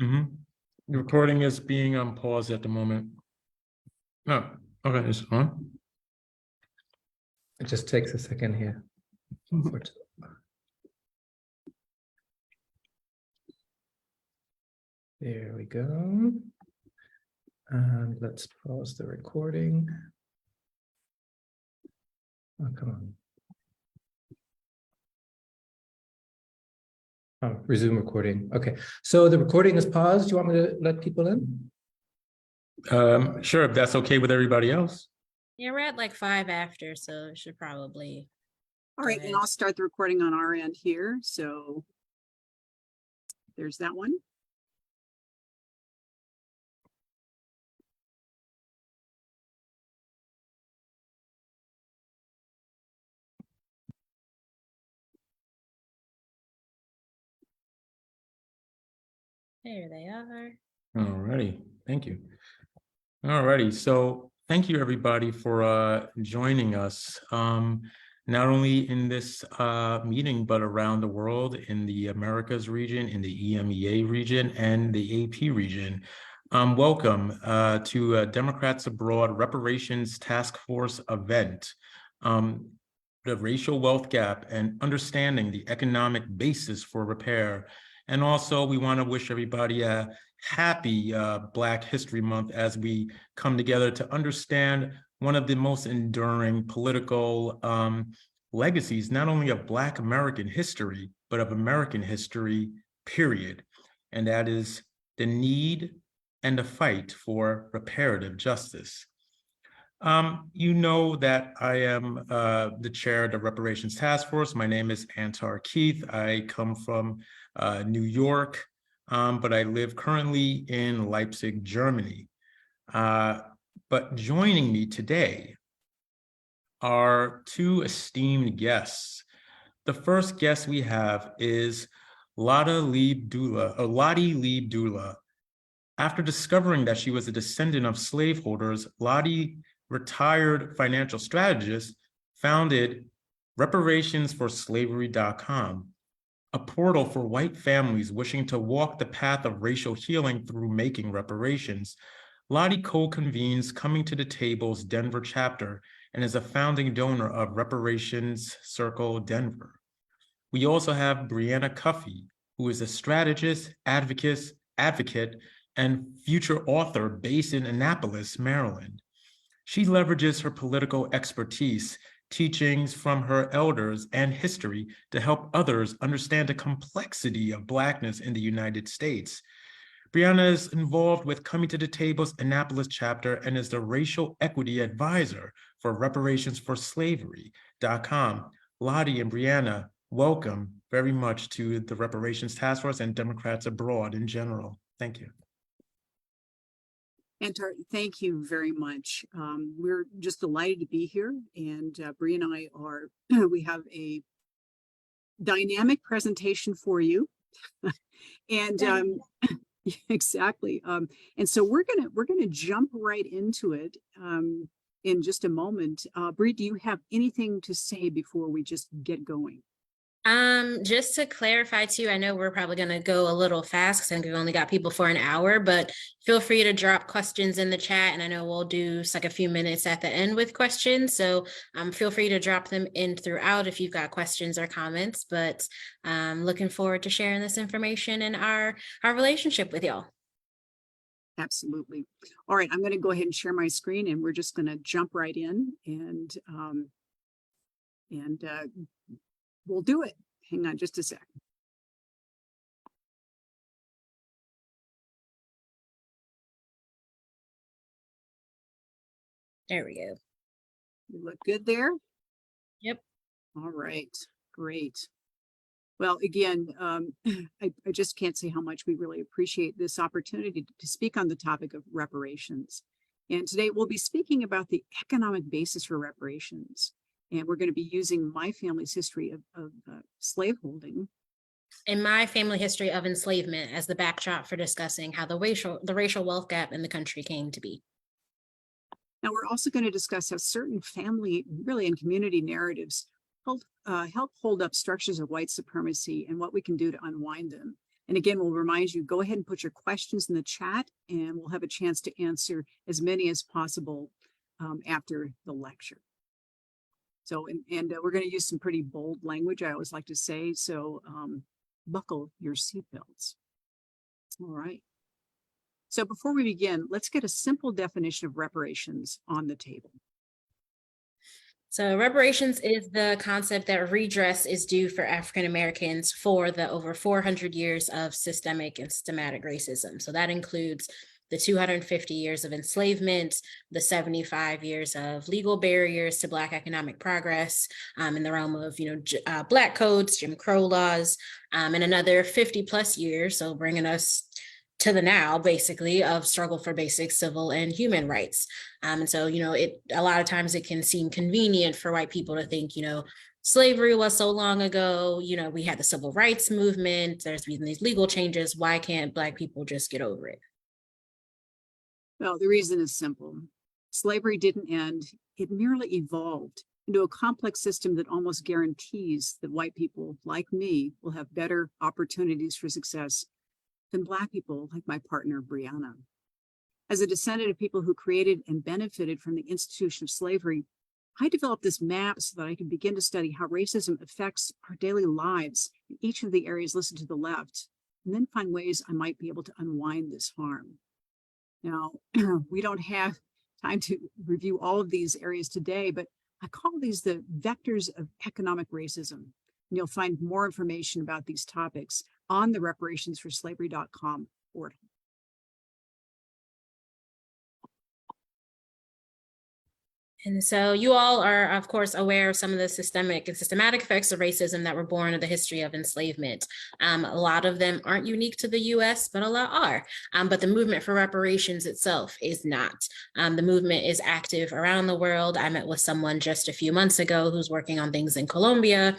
The recording is being paused at the moment. No, okay, it's on. It just takes a second here. There we go. And let's pause the recording. Oh, come on. Oh, resume recording. Okay, so the recording is paused. Do you want me to let people in? Sure, if that's okay with everybody else. Yeah, we're at like 5 after, so it should probably. All right, and I'll start the recording on our end here. So there's that one. There they are. All righty, thank you. All righty, so thank you everybody for joining us, not only in this meeting, but around the world, in the Americas region, in the EMEA region, and the AP region. Welcome to Democrats Abroad Reparations Task Force event. The racial wealth gap and understanding the economic basis for repair. And also we want to wish everybody a happy Black History Month as we come together to understand one of the most enduring political legacies, not only of Black American history, but of American history, period. And that is the need and the fight for reparative justice. You know that I am the chair of the Reparations Task Force. My name is Antar Keith. I come from New York, but I live currently in Leipzig, Germany. But joining me today are two esteemed guests. The first guest we have is Lieb Dula. After discovering that she was a descendant of slaveholders, Lotte, retired financial strategist, founded reparationsforslavery.com, a portal for white families wishing to walk the path of racial healing through making reparations. Lotte co-convenes Coming to the Table's Denver chapter and is a founding donor of Reparations Circle Denver. We also have Briayna Cuffie, who is a strategist, advocate, and future author based in Annapolis, Maryland. She leverages her political expertise, teachings from her elders, and history to help others understand the complexity of Blackness in the United States. Briayna is involved with Coming to the Table's Annapolis chapter and is the racial equity advisor for reparations.for/slavery.com. Lotte and Briayna, welcome very much to the Reparations Task Force and Democrats Abroad in general. Thank you. Antar, thank you very much. We're just delighted to be here, and Bree and I are. We have a dynamic presentation for you, and exactly. And so we're gonna jump right into it in just a moment. Bree, do you have anything to say before we just get going? Just to clarify too, I know we're probably going to go a little fast because I think we've only got people for an hour, but feel free to drop questions in the chat, and I know we'll do like a few minutes at the end with questions, so feel free to drop them in throughout if you've got questions or comments. But looking forward to sharing this information and our relationship with y'all. Absolutely. All right, I'm going to go ahead and share my screen, and we're just going to jump right in, and we'll do it. Hang on just a sec. There we go. You look good there? Yep. All right, great. Well, again, I just can't say how much we really appreciate this opportunity to speak on the topic of reparations. And today we'll be speaking about the economic basis for reparations. And we're going to be using my family's history of slaveholding. And my family history of enslavement as the backdrop for discussing how the racial wealth gap in the country came to be. Now, we're also going to discuss how certain family, really, and community narratives help hold up structures of white supremacy and what we can do to unwind them. And again, we'll remind you, go ahead and put your questions in the chat and we'll have a chance to answer as many as possible after the lecture. So, we're going to use some pretty bold language, I always like to say, so buckle your seatbelts. All right. So before we begin, let's get a simple definition of reparations on the table. So reparations is the concept that redress is due for African Americans for the over 400 years of systemic and systematic racism. So that includes the 250 years of enslavement, the 75 years of legal barriers to Black economic progress in the realm of, Black codes, Jim Crow laws, and another 50 plus years, so bringing us to the now, basically, of struggle for basic civil and human rights. And so, a lot of times it can seem convenient for white people to think, slavery was so long ago, we had the civil rights movement, there's been these legal changes, why can't Black people just get over it? Well, the reason is simple. Slavery didn't end, it merely evolved into a complex system that almost guarantees that white people like me will have better opportunities for success than Black people like my partner, Briayna. As a descendant of people who created and benefited from the institution of slavery, I developed this map so that I could begin to study how racism affects our daily lives in each of the areas listed to the left, and then find ways I might be able to unwind this harm. Now, we don't have time to review all of these areas today, but I call these the vectors of economic racism. And you'll find more information about these topics on the reparationsforslavery.com portal. And so you all are, of course, aware of some of the systemic and systematic effects of racism that were born of the history of enslavement. A lot of them aren't unique to the US, but a lot are. But the movement for reparations itself is not. The movement is active around the world. I met with someone just a few months ago who's working on things in Colombia.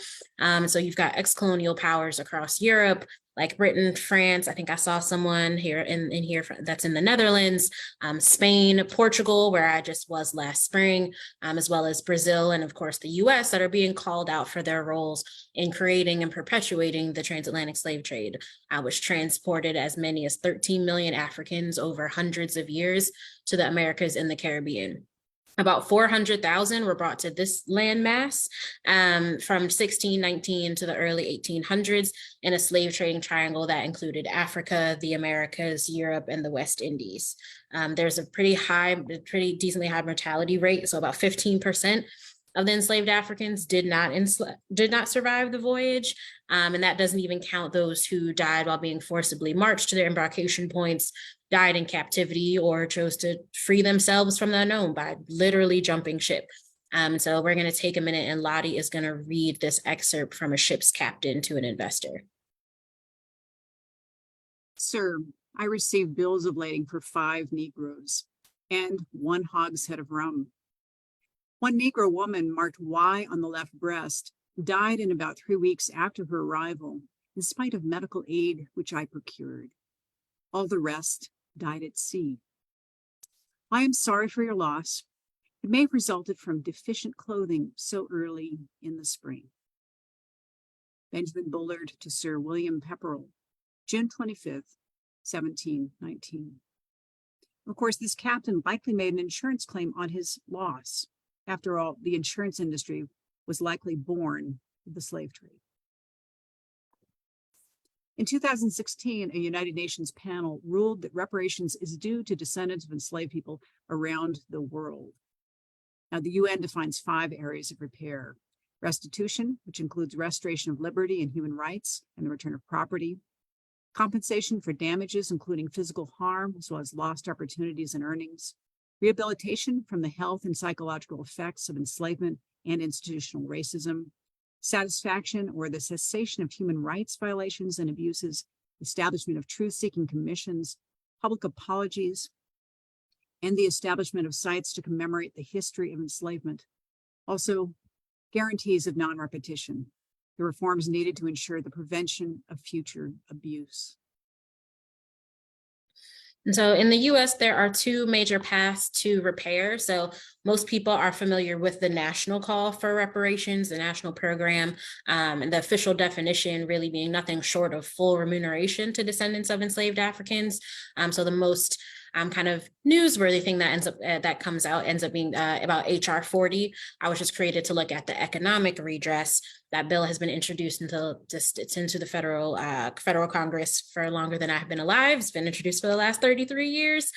So you've got ex-colonial powers across Europe, like Britain, France. I think I saw someone here in here that's in the Netherlands, Spain, Portugal, where I just was last spring, as well as Brazil and of course the US, that are being called out for their roles in creating and perpetuating the transatlantic slave trade, which transported as many as 13 million Africans over hundreds of years to the Americas and the Caribbean. About 400,000 were brought to this landmass from 1619 to the early 1800s in a slave trading triangle that included Africa, the Americas, Europe, and the West Indies. There's a pretty decently high mortality rate, so about 15% of the enslaved Africans did not survive the voyage, and that doesn't even count those who died while being forcibly marched to their embarkation points, died in captivity, or chose to free themselves from the unknown by literally jumping ship. So we're going to take a minute, and Lotte is going to read this excerpt from a ship's captain to an investor. Sir, I received bills of lading for 5 Negroes and 1 hogshead of rum. One Negro woman marked Y on the left breast died in about 3 weeks after her arrival, in spite of medical aid which I procured. All the rest died at sea. I am sorry for your loss. It may have resulted from deficient clothing so early in the spring. Benjamin Bullard to Sir William Pepperell, June 25th, 1719. Of course, this captain likely made an insurance claim on his loss. After all, the insurance industry was likely born of the slave trade. In 2016, a United Nations panel ruled that reparations is due to descendants of enslaved people around the world. Now, the UN defines 5 areas of repair: restitution, which includes restoration of liberty and human rights and the return of property; compensation for damages, including physical harm, as well as lost opportunities and earnings; rehabilitation from the health and psychological effects of enslavement and institutional racism; satisfaction or the cessation of human rights violations and abuses; establishment of truth-seeking commissions; public apologies; and the establishment of sites to commemorate the history of enslavement. Also, guarantees of non-repetition, the reforms needed to ensure the prevention of future abuse. And so in the US, there are two major paths to repair. So most people are familiar with the national call for reparations, the national program, and the official definition really being nothing short of full remuneration to descendants of enslaved Africans. So the most kind of newsworthy thing that comes out ends up being about HR 40, which was created to look at the economic redress. That bill has been introduced into the federal Congress for longer than I've been alive. It's been introduced for the last 33 years.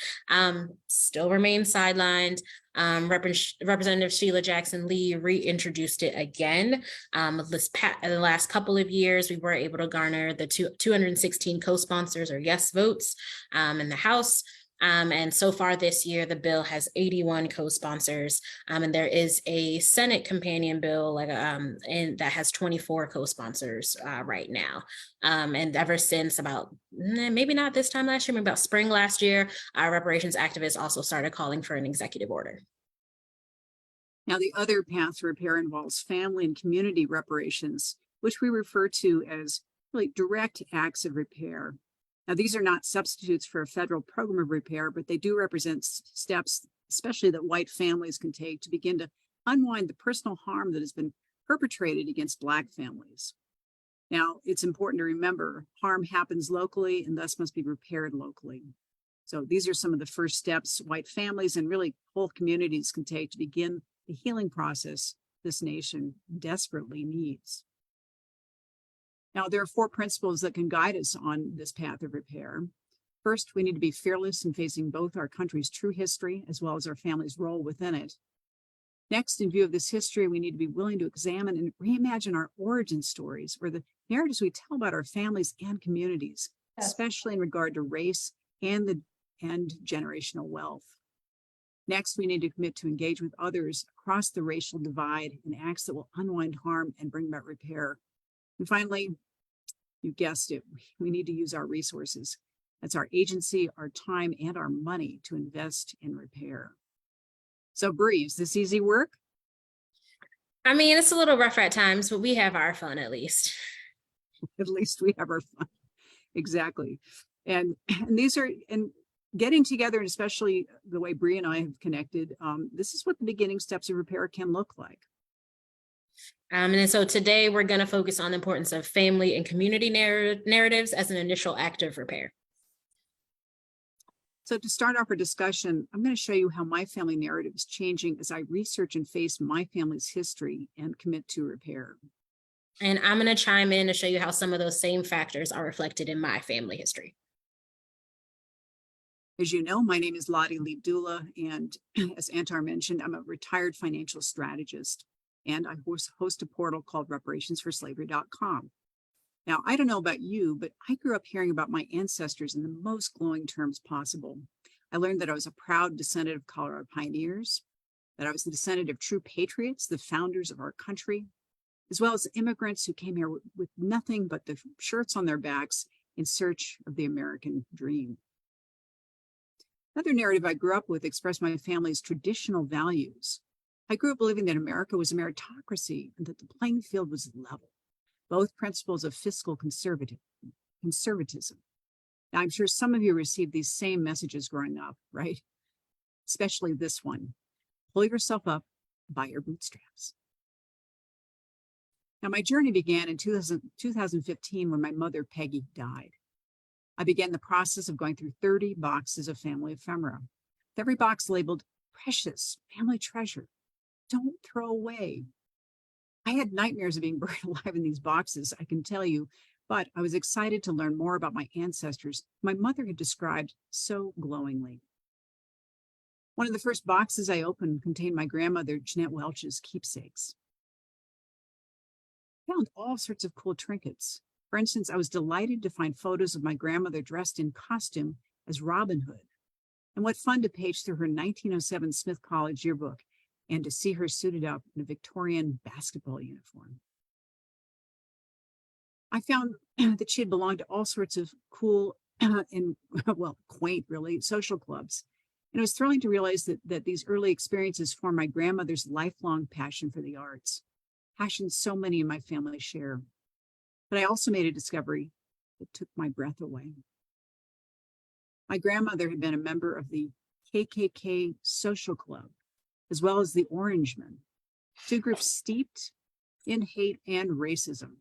Still remains sidelined. Representative Sheila Jackson Lee reintroduced it again. In the last couple of years, we were able to garner the 216 co-sponsors or yes votes in the House. And so far this year, the bill has 81 co-sponsors, and there is a Senate companion bill that has 24 co-sponsors right now. And ever since about, maybe not this time last year, maybe about spring last year, our reparations activists also started calling for an executive order. Now, the other path to repair involves family and community reparations, which we refer to as really direct acts of repair. Now, these are not substitutes for a federal program of repair, but they do represent steps, especially that white families can take to begin to unwind the personal harm that has been perpetrated against Black families. Now, it's important to remember harm happens locally and thus must be repaired locally. So these are some of the first steps white families and really whole communities can take to begin the healing process this nation desperately needs. Now, there are 4 principles that can guide us on this path of repair. First, we need to be fearless in facing both our country's true history as well as our family's role within it. Next, in view of this history, we need to be willing to examine and reimagine our origin stories or the narratives we tell about our families and communities, especially in regard to race and generational wealth. Next, we need to commit to engage with others across the racial divide in acts that will unwind harm and bring about repair. And finally, you guessed it, we need to use our resources. That's our agency, our time, and our money to invest in repair. So, Bree, is this easy work? I mean, it's a little rough at times, but we have our fun at least. At least we have our fun. Exactly. And these are, and getting together, and especially the way Bree and I have connected, this is what the beginning steps of repair can look like. And so today we're going to focus on the importance of family and community narratives as an initial act of repair. So to start off our discussion, I'm going to show you how my family narrative is changing as I research and face my family's history and commit to repair. And I'm going to chime in to show you how some of those same factors are reflected in my family history. As you know, my name is Lotte Lieb Dula, and as Antar mentioned, I'm a retired financial strategist, and I host a portal called reparationsforslavery.com. Now, I don't know about you, but I grew up hearing about my ancestors in the most glowing terms possible. I learned that I was a proud descendant of Colorado pioneers, that I was the descendant of true patriots, the founders of our country, as well as immigrants who came here with nothing but the shirts on their backs in search of the American dream. Another narrative I grew up with expressed my family's traditional values. I grew up believing that America was a meritocracy and that the playing field was level, both principles of fiscal conservatism. Now, I'm sure some of you received these same messages growing up, right? Especially this one: pull yourself up by your bootstraps. Now, my journey began in 2015 when my mother, Peggy, died. I began the process of going through 30 boxes of family ephemera, with every box labeled precious family treasure. Don't throw away. I had nightmares of being buried alive in these boxes, I can tell you, but I was excited to learn more about my ancestors my mother had described so glowingly. One of the first boxes I opened contained my grandmother, Jeanette Welch's keepsakes. I found all sorts of cool trinkets. For instance, I was delighted to find photos of my grandmother dressed in costume as Robin Hood. And what fun to page through her 1907 Smith College yearbook and to see her suited up in a Victorian basketball uniform. I found that she had belonged to all sorts of cool and, well, quaint, really, social clubs. And it was thrilling to realize that these early experiences formed my grandmother's lifelong passion for the arts, passion so many in my family share. But I also made a discovery that took my breath away. My grandmother had been a member of the KKK Social Club, as well as the Orangemen, two groups steeped in hate and racism.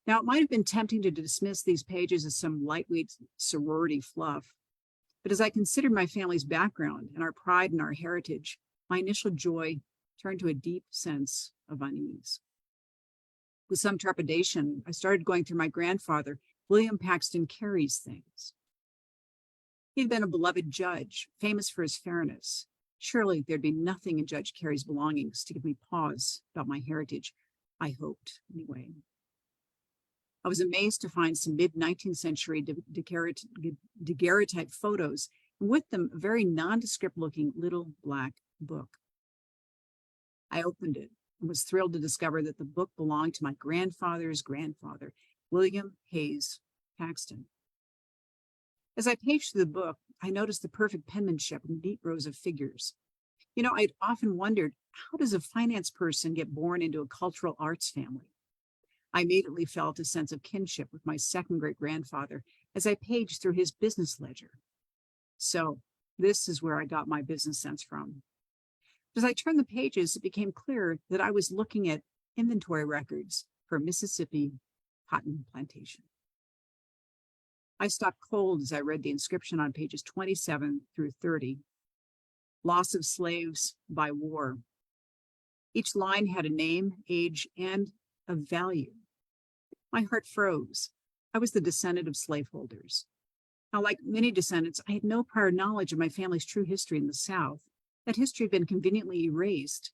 Now, it might have been tempting to dismiss these pages as some lightweight sorority fluff, but as I considered my family's background and our pride in our heritage, my initial joy turned to a deep sense of unease. With some trepidation, I started going through my grandfather, William Paxton Carey's things. He'd been a beloved judge, famous for his fairness. Surely there'd be nothing in Judge Carey's belongings to give me pause about my heritage. I hoped, anyway. I was amazed to find some mid-19th century daguerreotype photos, and with them a very nondescript-looking little black book. I opened it and was thrilled to discover that the book belonged to my grandfather's grandfather, William Hayes Paxton. As I paged through the book, I noticed the perfect penmanship and neat rows of figures. You know, I'd often wondered, how does a finance person get born into a cultural arts family? I immediately felt a sense of kinship with my second great-grandfather as I paged through his business ledger. So this is where I got my business sense from. As I turned the pages, it became clear that I was looking at inventory records for a Mississippi cotton plantation. I stopped cold as I read the inscription on pages 27 through 30. Loss of slaves by war. Each line had a name, age, and a value. My heart froze. I was the descendant of slaveholders. Now, like many descendants, I had no prior knowledge of my family's true history in the South. That history had been conveniently erased,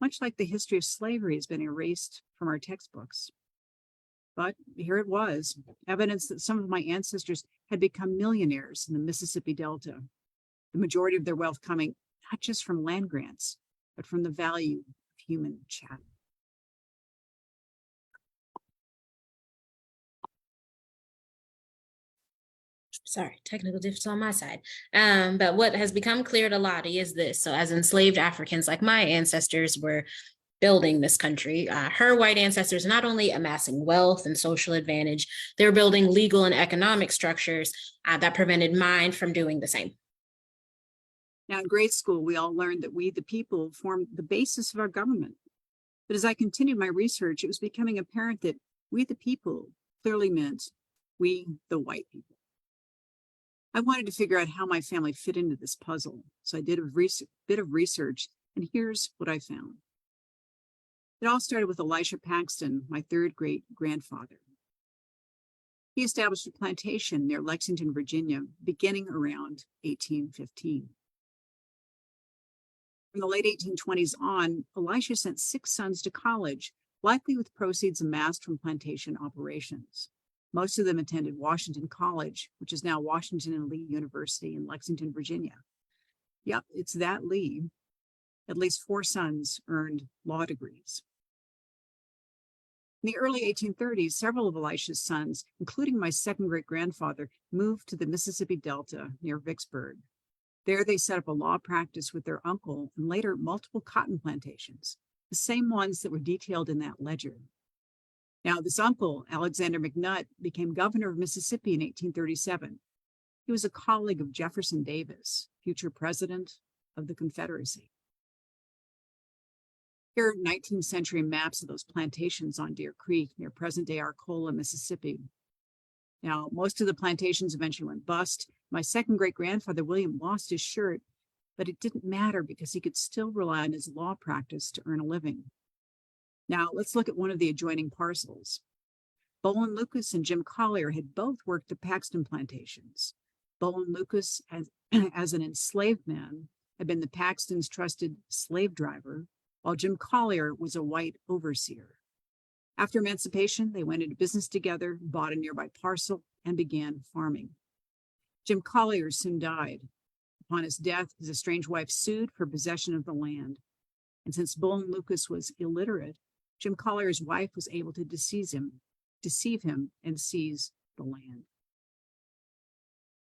much like the history of slavery has been erased from our textbooks. But here it was, evidence that some of my ancestors had become millionaires in the Mississippi Delta, the majority of their wealth coming not just from land grants, but from the value of human chattel. Sorry, technical difficulty on my side. But what has become clear to Lotte is this. So as enslaved Africans, like my ancestors, were building this country, her white ancestors not only amassing wealth and social advantage, they were building legal and economic structures that prevented mine from doing the same. Now, in grade school, we all learned that we, the people, formed the basis of our government. But as I continued my research, it was becoming apparent that we, the people, clearly meant we, the white people. I wanted to figure out how my family fit into this puzzle, so I did a bit of research, and here's what I found. It all started with Elisha Paxton, my third great-grandfather. He established a plantation near Lexington, Virginia, beginning around 1815. From the late 1820s on, Elisha sent 6 sons to college, likely with proceeds amassed from plantation operations. Most of them attended Washington College, which is now Washington and Lee University in Lexington, Virginia. Yep, it's that Lee. At least 4 sons earned law degrees. In the early 1830s, several of Elisha's sons, including my second great-grandfather, moved to the Mississippi Delta near Vicksburg. There they set up a law practice with their uncle and later multiple cotton plantations, the same ones that were detailed in that ledger. Now, this uncle, Alexander McNutt, became governor of Mississippi in 1837. He was a colleague of Jefferson Davis, future president of the Confederacy. Here are 19th century maps of those plantations on Deer Creek near present-day Arcola, Mississippi. Now, most of the plantations eventually went bust. My second great-grandfather, William, lost his shirt, but it didn't matter because he could still rely on his law practice to earn a living. Now, let's look at one of the adjoining parcels. Bolin Lucas and Jim Collier had both worked the Paxton plantations. Bolin Lucas, as an enslaved man, had been the Paxtons' trusted slave driver, while Jim Collier was a white overseer. After emancipation, they went into business together, bought a nearby parcel, and began farming. Jim Collier soon died. Upon his death, his estranged wife sued for possession of the land. And since Bolin Lucas was illiterate, Jim Collier's wife was able to deceive him, and seize the land.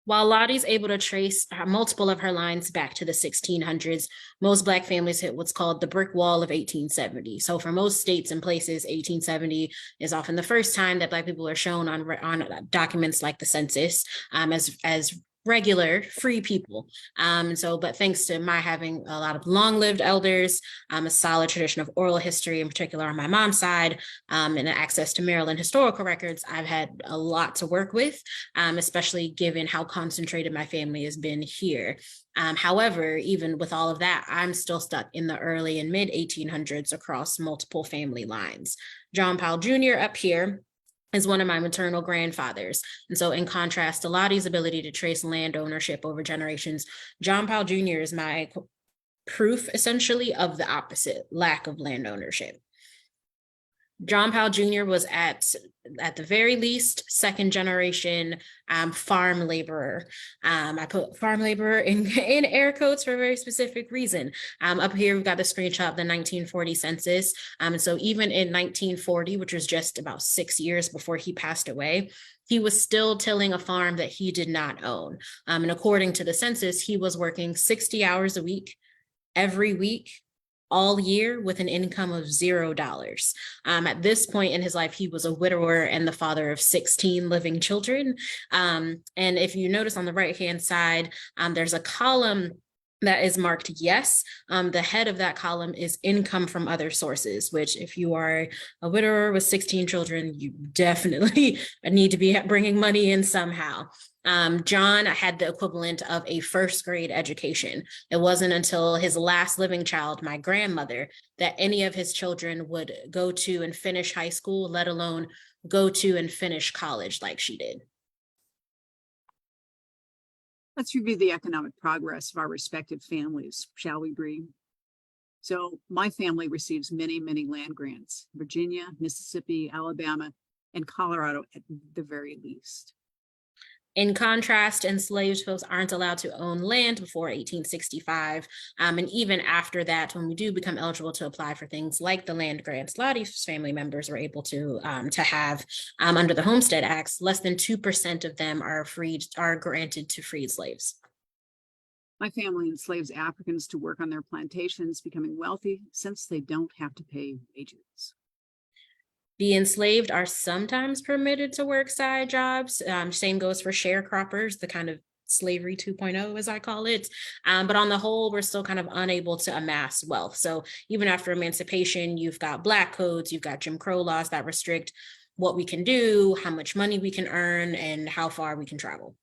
While Lottie's able to trace multiple of her lines back to the 1600s, most Black families hit what's called the brick wall of 1870. So for most states and places, 1870 is often the first time that Black people are shown on documents like the census as regular free people. But thanks to my having a lot of long-lived elders, a solid tradition of oral history, in particular on my mom's side, and access to Maryland historical records, I've had a lot to work with, especially given how concentrated my family has been here. However, even with all of that, I'm still stuck in the early and mid 1800s across multiple family lines. John Powell Jr. up here is one of my maternal grandfathers. And so in contrast to Lottie's ability to trace land ownership over generations, John Powell Jr. is my proof essentially of the opposite, lack of land ownership. John Powell Jr. was at the very least second generation farm laborer. I put farm laborer in air quotes for a very specific reason. Up here, we've got the screenshot of the 1940 census. And so even in 1940, which was just about 6 years before he passed away, he was still tilling a farm that he did not own. And according to the census, he was working 60 hours a week, every week, all year, with an income of $0. At this point in his life, he was a widower and the father of 16 living children. And if you notice on the right-hand side, there's a column that is marked yes. The head of that column is income from other sources, which if you are a widower with 16 children, you definitely need to be bringing money in somehow. John had the equivalent of a first grade education. It wasn't until his last living child, my grandmother, that any of his children would go to and finish high school, let alone go to and finish college like she did. Let's review the economic progress of our respective families, shall we, Bree? So my family receives many, many land grants: Virginia, Mississippi, Alabama, and Colorado at the very least. In contrast, enslaved folks aren't allowed to own land before 1865. And even after that, when we do become eligible to apply for things like the land grants Lottie's family members were able to have under the Homestead Acts, less than 2% of them are granted to freed slaves. My family enslaves Africans to work on their plantations, becoming wealthy since they don't have to pay wages. The enslaved are sometimes permitted to work side jobs. Same goes for sharecroppers, the kind of slavery 2.0, as I call it. But on the whole, we're still kind of unable to amass wealth. So even after emancipation, you've got Black codes, you've got Jim Crow laws that restrict what we can do, how much money we can earn, and how far we can travel.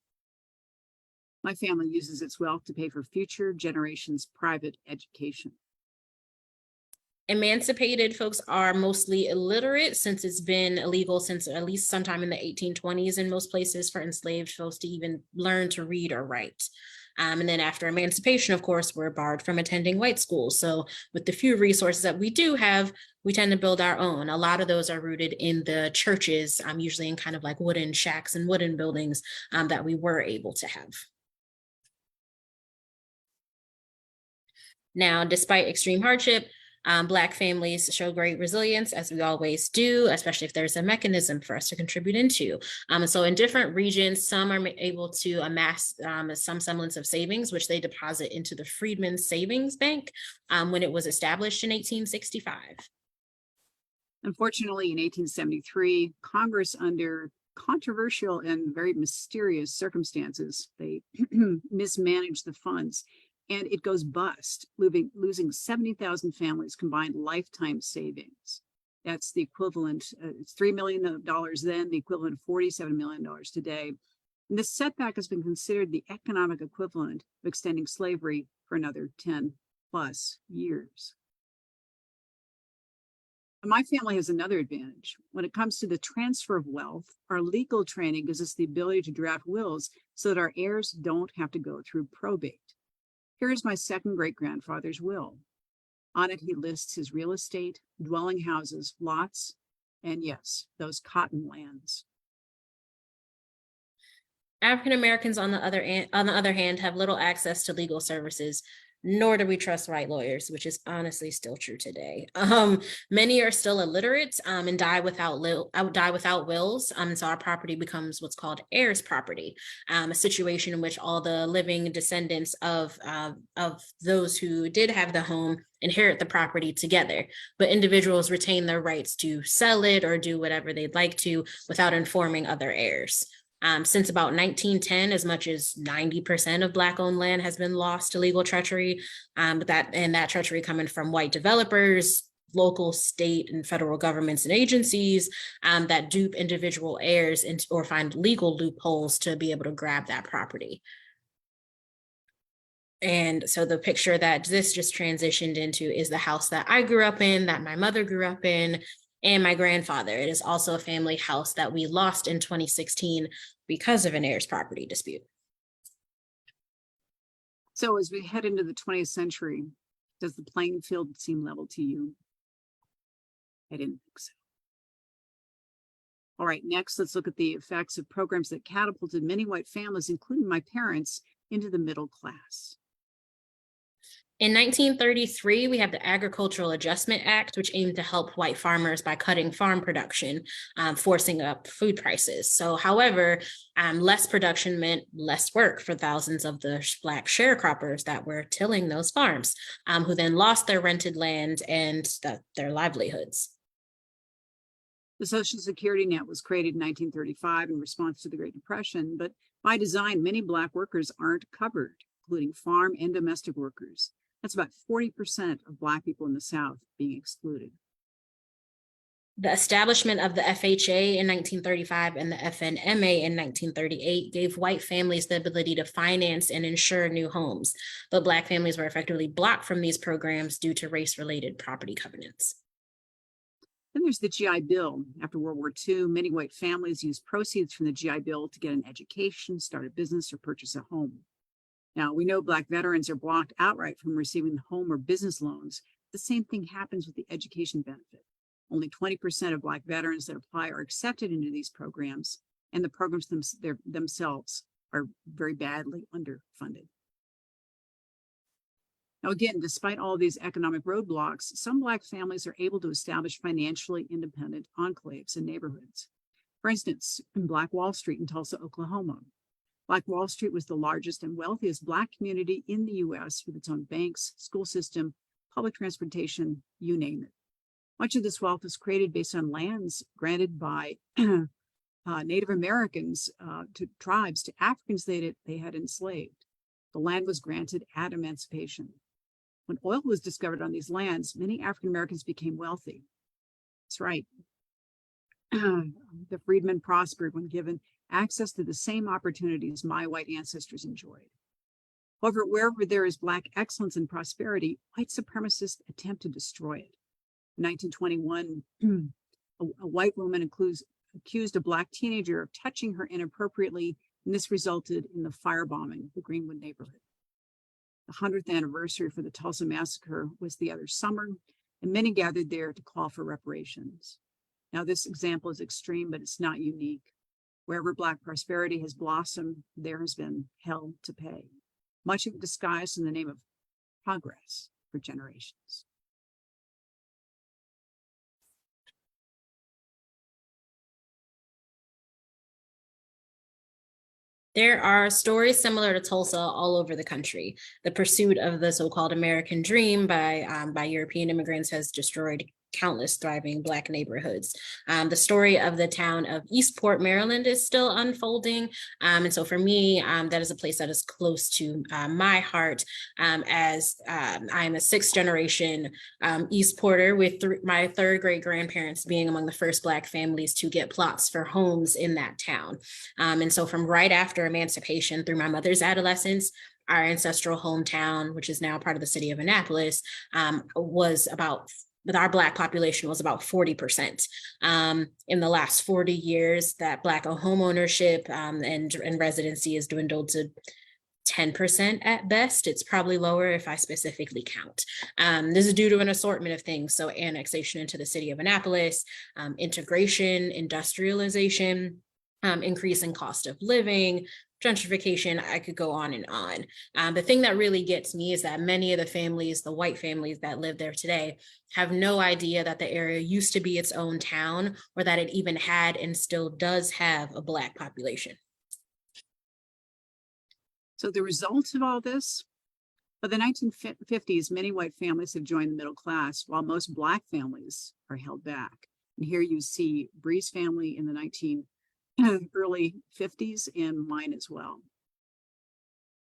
My family uses its wealth to pay for future generations' private education. Emancipated folks are mostly illiterate, since it's been illegal since at least sometime in the 1820s in most places for enslaved folks to even learn to read or write. And then after emancipation, of course, we're barred from attending white schools. So with the few resources that we do have, we tend to build our own. A lot of those are rooted in the churches, usually in kind of like wooden shacks and wooden buildings that we were able to have. Now, despite extreme hardship, Black families show great resilience, as we always do, especially if there's a mechanism for us to contribute into. So in different regions, some are able to amass some semblance of savings, which they deposit into the Freedmen's Savings Bank when it was established in 1865. Unfortunately, in 1873, Congress, under controversial and very mysterious circumstances, they mismanaged the funds, and it goes bust, losing 70,000 families' combined lifetime savings. That's the equivalent, it's $3 million then, the equivalent of $47 million today. And this setback has been considered the economic equivalent of extending slavery for another 10 plus years. My family has another advantage. When it comes to the transfer of wealth, our legal training gives us the ability to draft wills so that our heirs don't have to go through probate. Here is my second great-grandfather's will. On it, he lists his real estate, dwelling houses, lots, and yes, those cotton lands. African Americans, on the other hand, have little access to legal services, nor do we trust white lawyers, which is honestly still true today. Many are still illiterate and die without wills. So our property becomes what's called heirs property, a situation in which all the living descendants of those who did have the home inherit the property together, but individuals retain their rights to sell it or do whatever they'd like to without informing other heirs. Since about 1910, as much as 90% of Black-owned land has been lost to legal treachery, but that treachery coming from white developers, local, state, and federal governments and agencies that dupe individual heirs or find legal loopholes to be able to grab that property. And so the picture that this just transitioned into is the house that I grew up in, that my mother grew up in, and my grandfather. It is also a family house that we lost in 2016 because of an heirs property dispute. So as we head into the 20th century, does the playing field seem level to you? I didn't think so. All right, next, let's look at the effects of programs that catapulted many white families, including my parents, into the middle class. In 1933, we have the Agricultural Adjustment Act, which aimed to help white farmers by cutting farm production, forcing up food prices. So, however, less production meant less work for thousands of the Black sharecroppers that were tilling those farms, who then lost their rented land and their livelihoods. The Social Security net was created in 1935 in response to the Great Depression, but by design, many Black workers aren't covered, including farm and domestic workers. That's about 40% of Black people in the South being excluded. The establishment of the FHA in 1935 and the FNMA in 1938 gave white families the ability to finance and insure new homes, but Black families were effectively blocked from these programs due to race-related property covenants. Then there's the GI Bill. After World War II, many white families used proceeds from the GI Bill to get an education, start a business, or purchase a home. Now, we know Black veterans are blocked outright from receiving home or business loans. The same thing happens with the education benefit. Only 20% of Black veterans that apply are accepted into these programs, and the programs themselves are very badly underfunded. Now, again, despite all these economic roadblocks, some Black families are able to establish financially independent enclaves and neighborhoods. For instance, in Black Wall Street in Tulsa, Oklahoma. Black Wall Street was the largest and wealthiest Black community in the U.S. with its own banks, school system, public transportation, you name it. Much of this wealth was created based on lands granted by Native Americans to tribes, to Africans they had enslaved. The land was granted at emancipation. When oil was discovered on these lands, many African Americans became wealthy. That's right. The freedmen prospered when given access to the same opportunities my white ancestors enjoyed. However, wherever there is Black excellence and prosperity, white supremacists attempt to destroy it. In 1921, a white woman accused a Black teenager of touching her inappropriately, and this resulted in the firebombing of the Greenwood neighborhood. The 100th anniversary for the Tulsa massacre was the other summer, and many gathered there to call for reparations. Now, this example is extreme, but it's not unique. Wherever Black prosperity has blossomed, there has been hell to pay, much of it disguised in the name of progress for generations. There are stories similar to Tulsa all over the country. The pursuit of the so-called American dream by European immigrants has destroyed countless thriving Black neighborhoods. The story of the town of Eastport, Maryland is still unfolding. And so for me, that is a place that is close to my heart, as I'm a sixth generation Eastporter, with my third great grandparents being among the first Black families to get plots for homes in that town. And so from right after emancipation through my mother's adolescence, our ancestral hometown, which is now part of the city of Annapolis, our Black population was about 40%. In the last 40 years, that Black home ownership and residency has dwindled to 10% at best. It's probably lower if I specifically count. This is due to an assortment of things. So annexation into the city of Annapolis, integration, industrialization, increase in cost of living, gentrification. I could go on and on. The thing that really gets me is that many of the families, the white families that live there today, have no idea that the area used to be its own town, or that it even had and still does have a Black population. So the result of all this, by the 1950s, many white families have joined the middle class, while most Black families are held back. And here you see Bree's family in the early 50s and mine as well.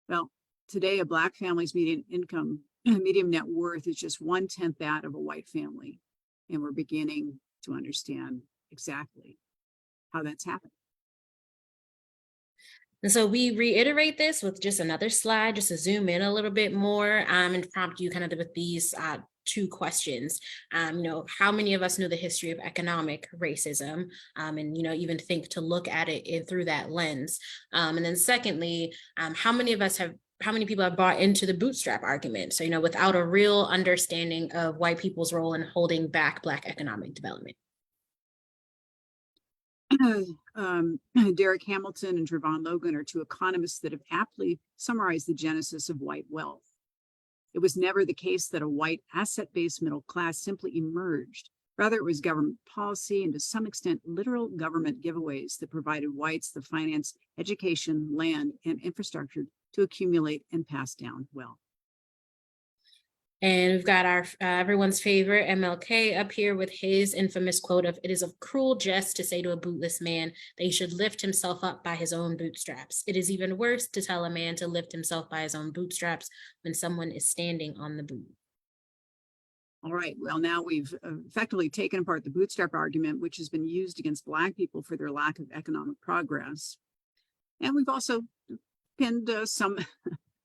Well, today a Black family's median income, median net worth is just 1/10 that of a white family. And we're beginning to understand exactly how that's happened. And so we reiterate this with just another slide, just to zoom in a little bit more and prompt you kind of with these two questions. How many of us know the history of economic racism and, even think to look at it through that lens? And then secondly, how many people have bought into the bootstrap argument? So, without a real understanding of white people's role in holding back Black economic development. Derek Hamilton and Trevon Logan are two economists that have aptly summarized the genesis of white wealth. It was never the case that a white asset-based middle class simply emerged. Rather, it was government policy and to some extent literal government giveaways that provided whites the finance, education, land, and infrastructure to accumulate and pass down wealth. And we've got our everyone's favorite MLK up here with his infamous quote of, "It is a cruel jest to say to a bootless man that he should lift himself up by his own bootstraps. It is even worse to tell a man to lift himself by his own bootstraps when someone is standing on the boot." All right, well, now we've effectively taken apart the bootstrap argument, which has been used against Black people for their lack of economic progress. And we've also pinned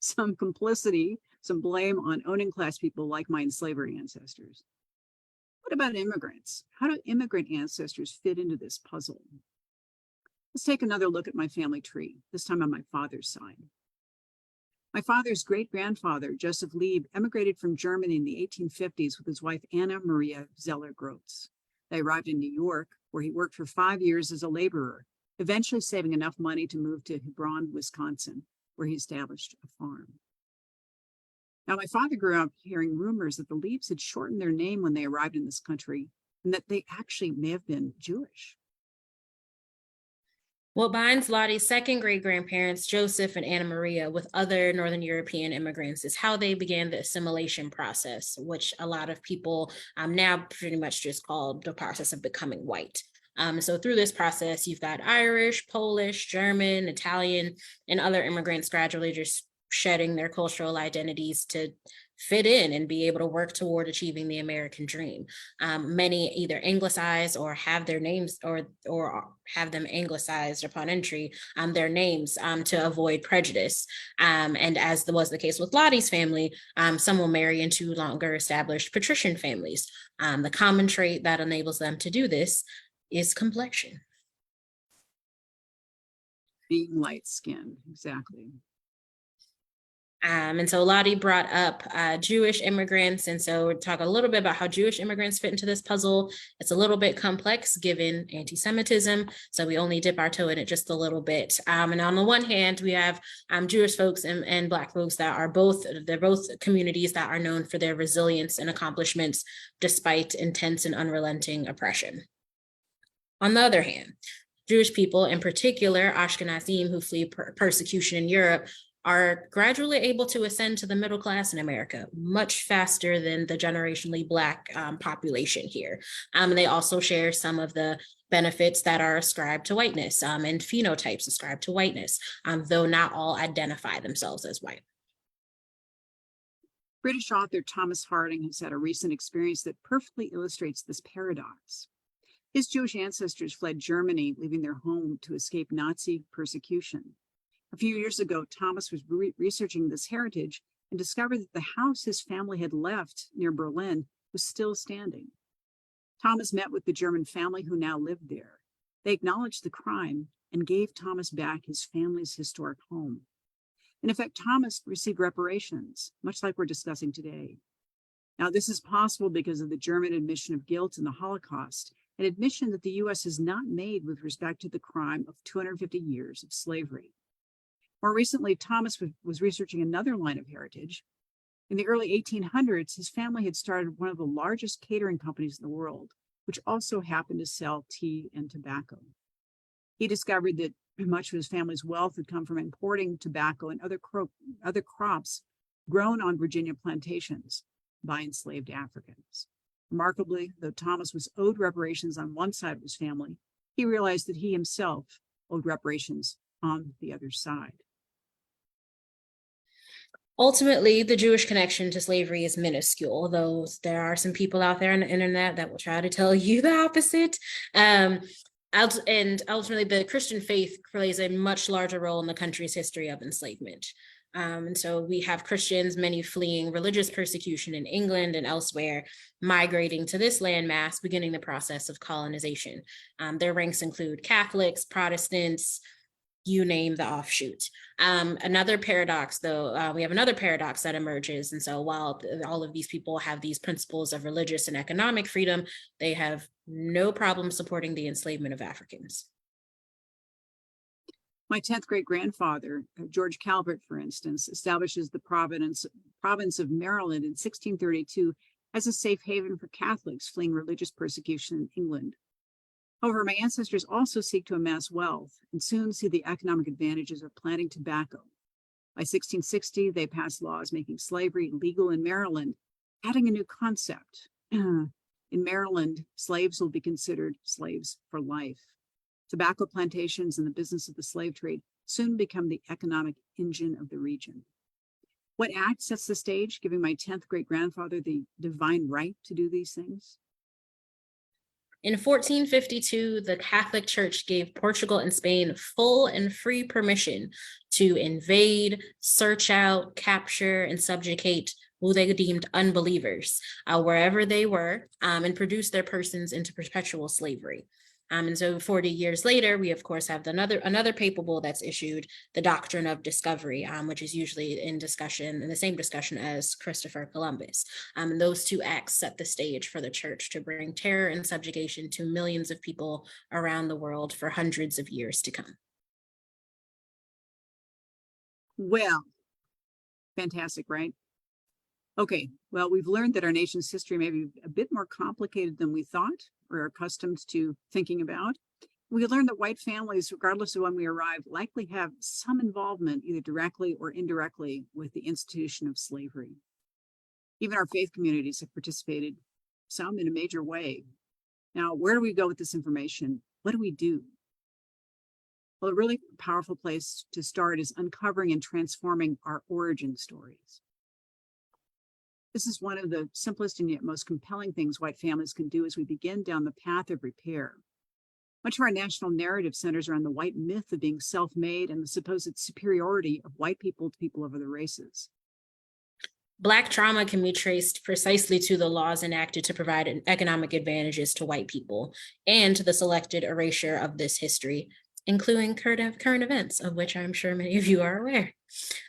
some complicity, some blame on owning class people like my enslaved ancestors. What about immigrants? How do immigrant ancestors fit into this puzzle? Let's take another look at my family tree, this time on my father's side. My father's great-grandfather, Joseph Lieb, emigrated from Germany in the 1850s with his wife, Anna Maria Zeller-Grotz. They arrived in New York, where he worked for 5 years as a laborer, eventually saving enough money to move to Hebron, Wisconsin, where he established a farm. Now, my father grew up hearing rumors that the Liebs had shortened their name when they arrived in this country and that they actually may have been Jewish. What binds Lottie's second great grandparents, Joseph and Anna Maria, with other Northern European immigrants is how they began the assimilation process, which a lot of people now pretty much just call the process of becoming white. So through this process, you've got Irish, Polish, German, Italian, and other immigrants gradually just shedding their cultural identities to fit in and be able to work toward achieving the American dream. Many either anglicize or have their names or have them anglicized upon entry, their names to avoid prejudice. And as was the case with Lottie's family, some will marry into longer established patrician families. The common trait that enables them to do this is complexion. Being light-skinned, exactly. And so Lottie brought up Jewish immigrants. And so we'll talk a little bit about how Jewish immigrants fit into this puzzle. It's a little bit complex given anti-Semitism. So we only dip our toe in it just a little bit. And on the one hand, we have Jewish folks and Black folks that are they're both communities that are known for their resilience and accomplishments despite intense and unrelenting oppression. On the other hand, Jewish people, in particular Ashkenazim who flee persecution in Europe, are gradually able to ascend to the middle class in America much faster than the generationally Black population here. And they also share some of the benefits that are ascribed to whiteness and phenotypes ascribed to whiteness, though not all identify themselves as white. British author Thomas Harding has had a recent experience that perfectly illustrates this paradox. His Jewish ancestors fled Germany, leaving their home to escape Nazi persecution. A few years ago, Thomas was researching this heritage and discovered that the house his family had left near Berlin was still standing. Thomas met with the German family who now lived there. They acknowledged the crime and gave Thomas back his family's historic home. In effect, Thomas received reparations, much like we're discussing today. Now, this is possible because of the German admission of guilt in the Holocaust, an admission that the U.S. has not made with respect to the crime of 250 years of slavery. More recently, Thomas was researching another line of heritage. In the early 1800s, his family had started one of the largest catering companies in the world, which also happened to sell tea and tobacco. He discovered that much of his family's wealth had come from importing tobacco and other crops grown on Virginia plantations by enslaved Africans. Remarkably, though Thomas was owed reparations on one side of his family, he realized that he himself owed reparations on the other side. Ultimately, the Jewish connection to slavery is minuscule, though there are some people out there on the internet that will try to tell you the opposite. And ultimately, the Christian faith plays a much larger role in the country's history of enslavement. And so we have Christians, many fleeing religious persecution in England and elsewhere, migrating to this landmass, beginning the process of colonization. Their ranks include Catholics, Protestants, you name the offshoot. Another paradox, though, we have another paradox that emerges. And so while all of these people have these principles of religious and economic freedom, they have no problem supporting the enslavement of Africans. My 10th great grandfather, George Calvert, for instance, establishes the province of Maryland in 1632 as a safe haven for Catholics fleeing religious persecution in England. However, my ancestors also seek to amass wealth and soon see the economic advantages of planting tobacco. By 1660, they passed laws making slavery legal in Maryland, adding a new concept. In Maryland, slaves will be considered slaves for life. Tobacco plantations and the business of the slave trade soon become the economic engine of the region. What act sets the stage, giving my 10th great grandfather the divine right to do these things? In 1452, the Catholic Church gave Portugal and Spain full and free permission to invade, search out, capture, and subjugate who they deemed unbelievers, wherever they were, and produce their persons into perpetual slavery. And so 40 years later, we of course have another papal bull that's issued, the doctrine of discovery, which is usually in the same discussion as Christopher Columbus. And those two acts set the stage for the church to bring terror and subjugation to millions of people around the world for hundreds of years to come. Well, fantastic, right? Okay, well, we've learned that our nation's history may be a bit more complicated than we thought or are accustomed to thinking about. We learned that white families, regardless of when we arrived, likely have some involvement, either directly or indirectly, with the institution of slavery. Even our faith communities have participated, some in a major way. Now, where do we go with this information? What do we do? Well, a really powerful place to start is uncovering and transforming our origin stories. This is one of the simplest and yet most compelling things white families can do as we begin down the path of repair. Much of our national narrative centers around the white myth of being self-made and the supposed superiority of white people to people of other races. Black trauma can be traced precisely to the laws enacted to provide economic advantages to white people and to the selected erasure of this history, including current events, of which I'm sure many of you are aware.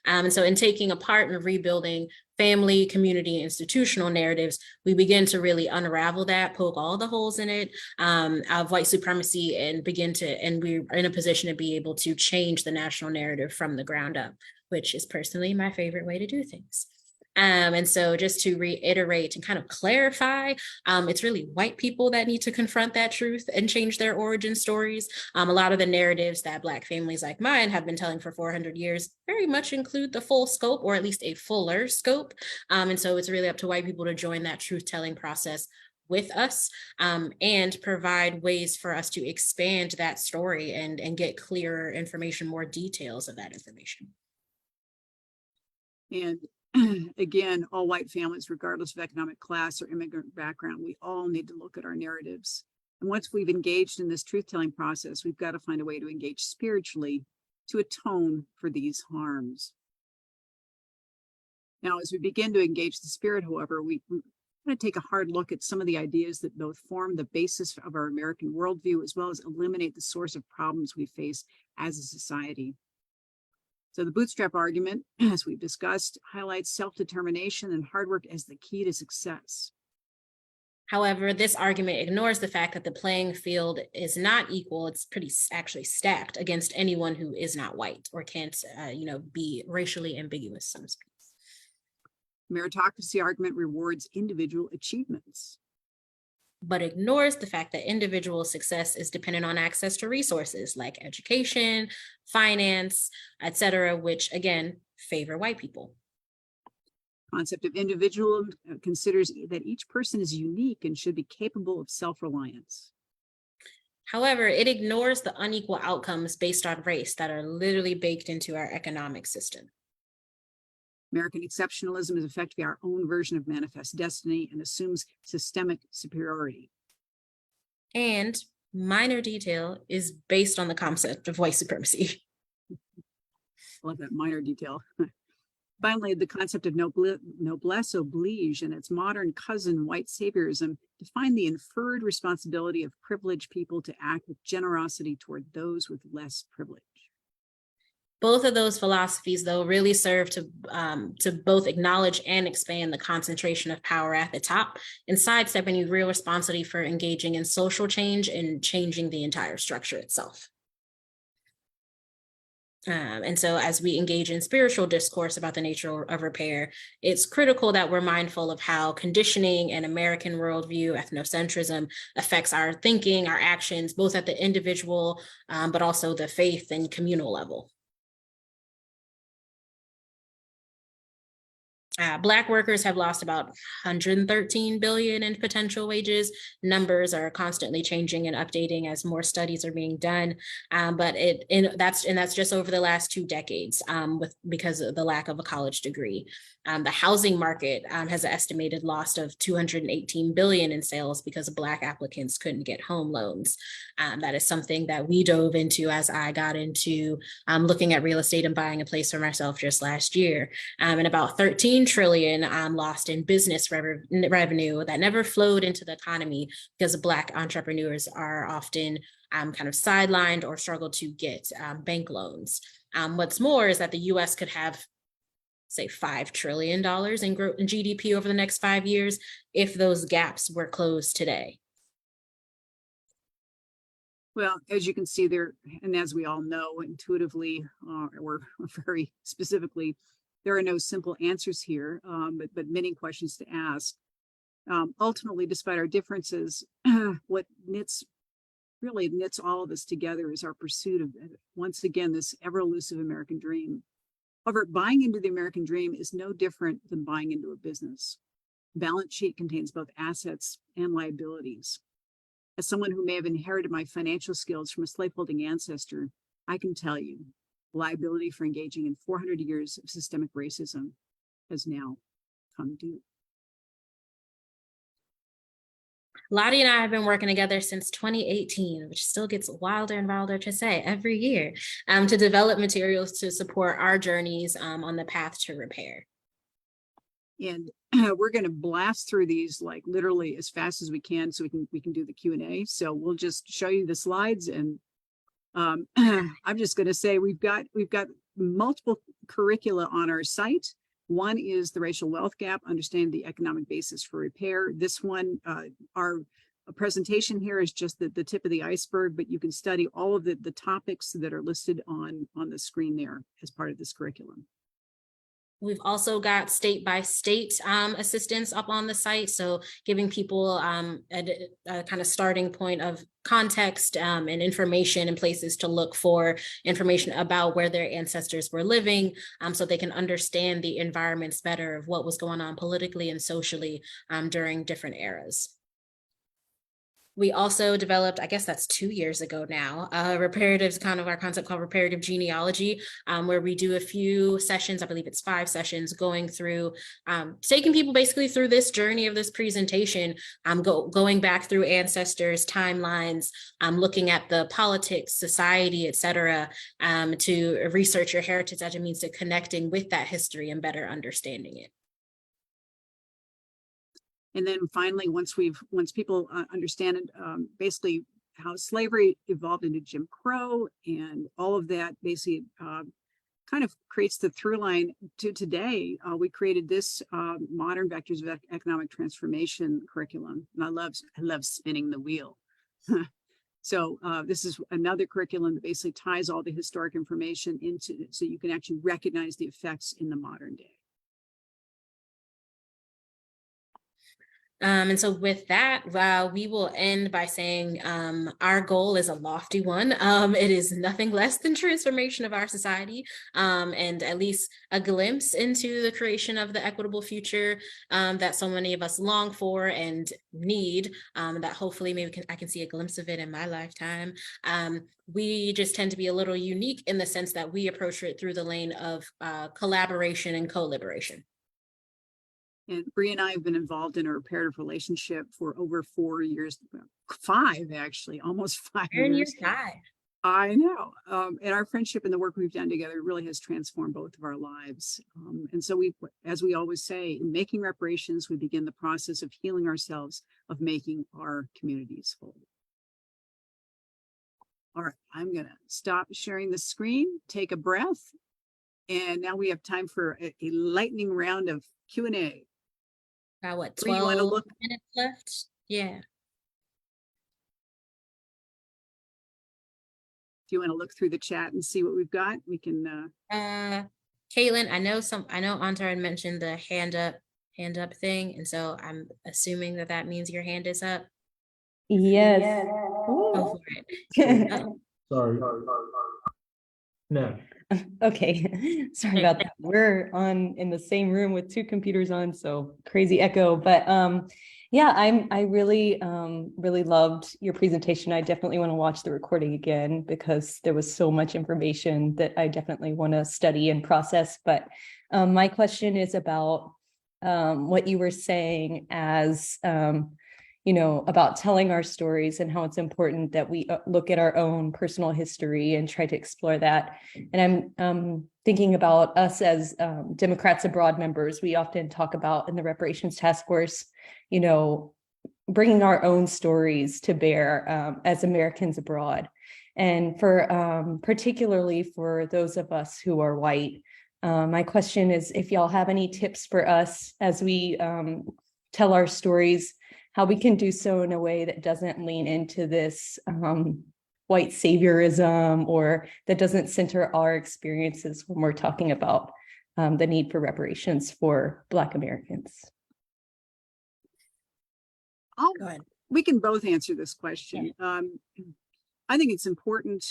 And so in taking apart and rebuilding family, community, institutional narratives, we begin to really unravel that, poke all the holes in it of white supremacy and we're in a position to be able to change the national narrative from the ground up, which is personally my favorite way to do things. And so just to reiterate and kind of clarify, it's really white people that need to confront that truth and change their origin stories. A lot of the narratives that Black families like mine have been telling for 400 years very much include the full scope, or at least a fuller scope. And so it's really up to white people to join that truth-telling process with us and provide ways for us to expand that story and get clearer information, more details of that information. And again, all white families, regardless of economic class or immigrant background, we all need to look at our narratives. And once we've engaged in this truth-telling process, we've got to find a way to engage spiritually to atone for these harms. Now, as we begin to engage the spirit, however, we want to take a hard look at some of the ideas that both form the basis of our American worldview, as well as eliminate the source of problems we face as a society. So the bootstrap argument, as we've discussed, highlights self-determination and hard work as the key to success. However, this argument ignores the fact that the playing field is not equal. It's actually stacked against anyone who is not white or can't, be racially ambiguous, so to speak. Meritocracy argument rewards individual achievements, but ignores the fact that individual success is dependent on access to resources like education, finance, etc., which again favor white people. Concept of individual considers that each person is unique and should be capable of self-reliance. However, it ignores the unequal outcomes based on race that are literally baked into our economic system. American exceptionalism is effectively our own version of manifest destiny and assumes systemic superiority. And minor detail is based on the concept of white supremacy. I love that minor detail. Finally, the concept of noblesse oblige and its modern cousin, white saviorism, define the inferred responsibility of privileged people to act with generosity toward those with less privilege. Both of those philosophies, though, really serve to both acknowledge and expand the concentration of power at the top and sidestep any real responsibility for engaging in social change and changing the entire structure itself. And so as we engage in spiritual discourse about the nature of repair, it's critical that we're mindful of how conditioning and American worldview, ethnocentrism affects our thinking, our actions, both at the individual, but also the faith and communal level. Black workers have lost about 113 billion in potential wages. Numbers are constantly changing and updating as more studies are being done, but that's just over the last 2 decades because of the lack of a college degree. The housing market has an estimated loss of 218 billion in sales because Black applicants couldn't get home loans. That is something that we dove into as I got into looking at real estate and buying a place for myself just last year. And about 13 trillion lost in business revenue that never flowed into the economy because Black entrepreneurs are often kind of sidelined or struggle to get bank loans. What's more is that the US could have, say, $5 trillion in GDP over the next 5 years if those gaps were closed today. Well, as you can see there, and as we all know intuitively, or very specifically, there are no simple answers here, but many questions to ask. Ultimately, despite our differences, what really knits all of us together is our pursuit of, once again, this ever elusive American dream. However, buying into the American dream is no different than buying into a business. The balance sheet contains both assets and liabilities. As someone who may have inherited my financial skills from a slaveholding ancestor, I can tell you, liability for engaging in 400 years of systemic racism has now come due. Lotte and I have been working together since 2018, which still gets wilder and wilder to say every year, to develop materials to support our journeys on the path to repair. And we're going to blast through these like literally as fast as we can, so we can do the Q&A. So we'll just show you the slides, and I'm just going to say we've got multiple curricula on our site. One is the racial wealth gap, understanding the economic basis for repair. This one, our presentation here is just the tip of the iceberg, but you can study all of the topics that are listed on the screen there as part of this curriculum. We've also got state-by-state assistance up on the site, so giving people a kind of starting point of context and information and places to look for information about where their ancestors were living, so they can understand the environments better of what was going on politically and socially during different eras. We also developed, I guess that's 2 years ago now, reparative, kind of our concept called reparative genealogy, where we do a few sessions, I believe it's 5 sessions, going through, taking people basically through this journey of this presentation, going back through ancestors, timelines, looking at the politics, society, et cetera, to research your heritage as a means to connecting with that history and better understanding it. And then finally, once people understand basically how slavery evolved into Jim Crow and all of that, basically kind of creates the through line to today. We created this modern vectors of economic transformation curriculum, and I love spinning the wheel. So this is another curriculum that basically ties all the historic information into, so you can actually recognize the effects in the modern day. And so with that, we will end by saying our goal is a lofty one. It is nothing less than transformation of our society, and at least a glimpse into the creation of the equitable future that so many of us long for and need, that hopefully maybe I can see a glimpse of it in my lifetime. We just tend to be a little unique in the sense that we approach it through the lane of collaboration and co-liberation. And Bree and I have been involved in a reparative relationship for over 4 years, 5 actually, almost 5 years. I know. And our friendship and the work we've done together really has transformed both of our lives. And so as we always say, in making reparations, we begin the process of healing ourselves, of making our communities whole. All right, I'm going to stop sharing the screen, take a breath. And now we have time for a lightning round of Q&A. Got what, Bree, you want to 12 look? minutes left? Yeah. Do you want to look through the chat and see what we've got? We can. Caitlin, I know Antar had mentioned the hand up thing, and so I'm assuming that means your hand is up. Yes. Go for it. Sorry. No. Okay, sorry about that. We're in the same room with 2 computers on, so crazy echo. But yeah, I really loved your presentation. I definitely want to watch the recording again because there was so much information that I definitely want to study and process. But my question is about what you were saying as about telling our stories and how it's important that we look at our own personal history and try to explore that. And I'm thinking about us as Democrats Abroad members. We often talk about in the Reparations Task Force, bringing our own stories to bear as Americans abroad. And for particularly for those of us who are white, my question is if y'all have any tips for us as we tell our stories, how we can do so in a way that doesn't lean into this white saviorism or that doesn't center our experiences when we're talking about the need for reparations for Black Americans. Go ahead. We can both answer this question. Yeah. I think it's important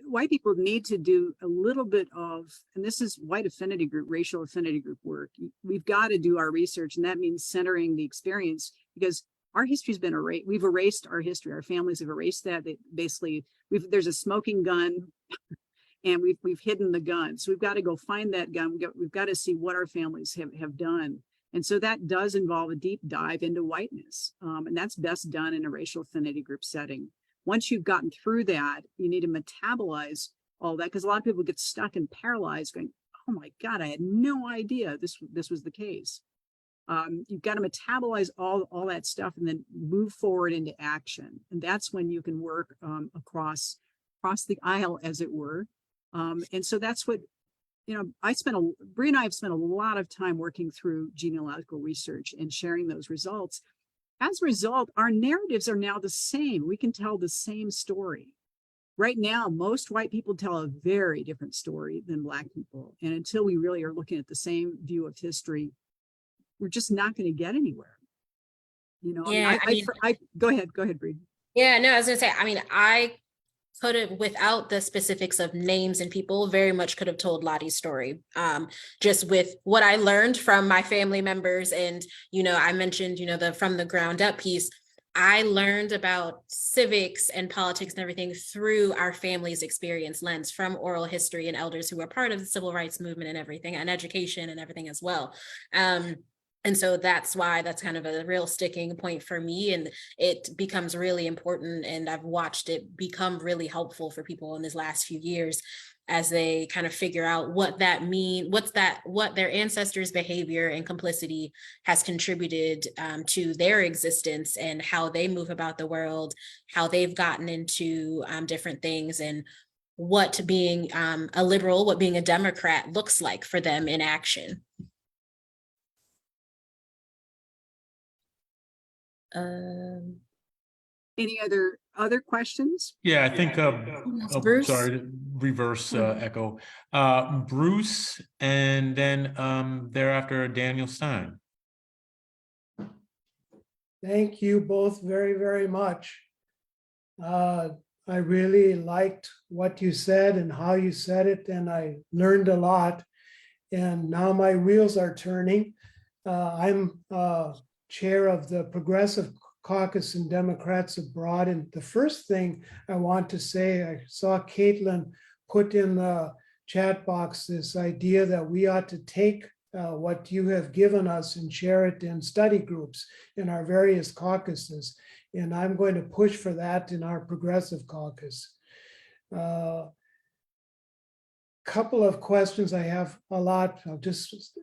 white people need to do a little bit of, and this is white affinity group, racial affinity group work. We've got to do our research, and that means centering the experience because our history's been erased. We've erased our history. Our families have erased that. They basically, there's a smoking gun and we've hidden the gun. So we've got to go find that gun. We've got to see what our families have done. And so that does involve a deep dive into whiteness. And that's best done in a racial affinity group setting. Once you've gotten through that, you need to metabolize all that because a lot of people get stuck and paralyzed going, oh my God, I had no idea this was the case. You've got to metabolize all that stuff and then move forward into action. And that's when you can work across the aisle, as it were. And so that's what, Bree and I have spent a lot of time working through genealogical research and sharing those results. As a result, our narratives are now the same. We can tell the same story. Right now, most white people tell a very different story than Black people. And until we really are looking at the same view of history, we're just not going to get anywhere. Yeah, go ahead, Bree. Yeah, no, I was going to say, I could have, without the specifics of names and people, very much could have told Lottie's story, just with what I learned from my family members. And, I mentioned, the from the ground up piece. I learned about civics and politics and everything through our family's experience lens, from oral history and elders who were part of the civil rights movement and everything, and education and everything as well. And so that's why that's kind of a real sticking point for me. And it becomes really important. And I've watched it become really helpful for people in these last few years as they kind of figure out what that means, what their ancestors' behavior and complicity has contributed to their existence and how they move about the world, how they've gotten into different things, and what being a liberal, what being a Democrat looks like for them in action. Any other questions? Yeah, I think Bruce? sorry, reverse echo. Bruce, and then thereafter Daniel Stein. Thank you both very, very much. I really liked what you said and how you said it, and I learned a lot. And now my wheels are turning. I'm chair of the Progressive Caucus and Democrats Abroad. And the first thing I want to say, I saw Caitlin put in the chat box this idea that we ought to take what you have given us and share it in study groups in our various caucuses. And I'm going to push for that in our Progressive Caucus. Couple of questions. I have a lot. I'll just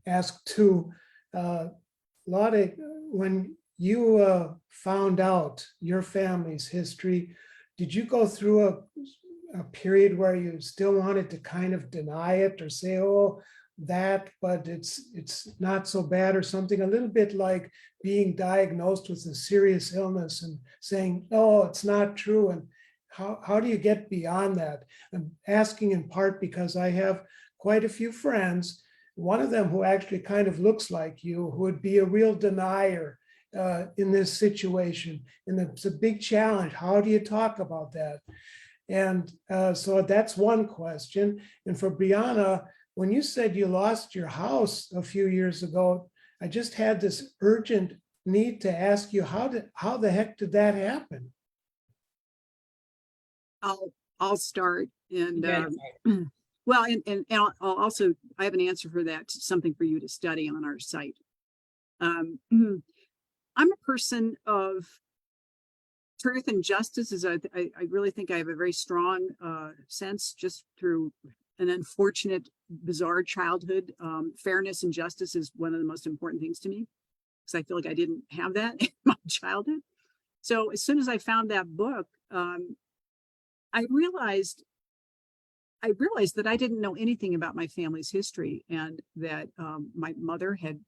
ask two. Lotte, when you found out your family's history, did you go through a period where you still wanted to kind of deny it or say, oh, that, but it's not so bad, or something a little bit like being diagnosed with a serious illness and saying, oh, it's not true? And how do you get beyond that? I'm asking in part because I have quite a few friends, one of them who actually kind of looks like you, who would be a real denier in this situation. And it's a big challenge. How do you talk about that? And so that's one question. And for Briayna, when you said you lost your house a few years ago, I just had this urgent need to ask you, how the heck did that happen? I'll start, and Yeah. well, and I'll also, I have an answer for that, something for you to study on our site. I'm a person of truth and justice. I really think I have a very strong sense, just through an unfortunate, bizarre childhood. Fairness and justice is one of the most important things to me, because I feel like I didn't have that in my childhood. So as soon as I found that book, I realized that I didn't know anything about my family's history, and that my mother had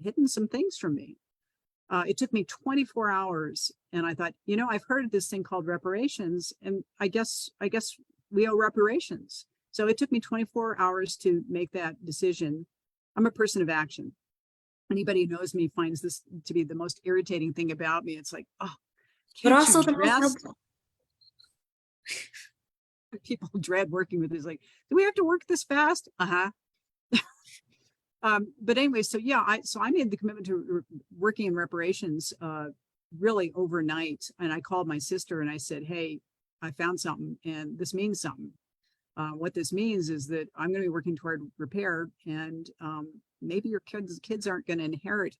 hidden some things from me. It took me 24 hours, and I thought, I've heard of this thing called reparations, and I guess we owe reparations. So it took me 24 hours to make that decision. I'm a person of action. Anybody who knows me finds this to be the most irritating thing about me. It's like, oh, But also the most rest? helpful. People dread working with this. Like, do we have to work this fast? But anyway, so yeah, I made the commitment to working in reparations really overnight. And I called my sister and I said, hey, I found something, and this means something. What this means is that I'm going to be working toward repair, and maybe your kids aren't going to inherit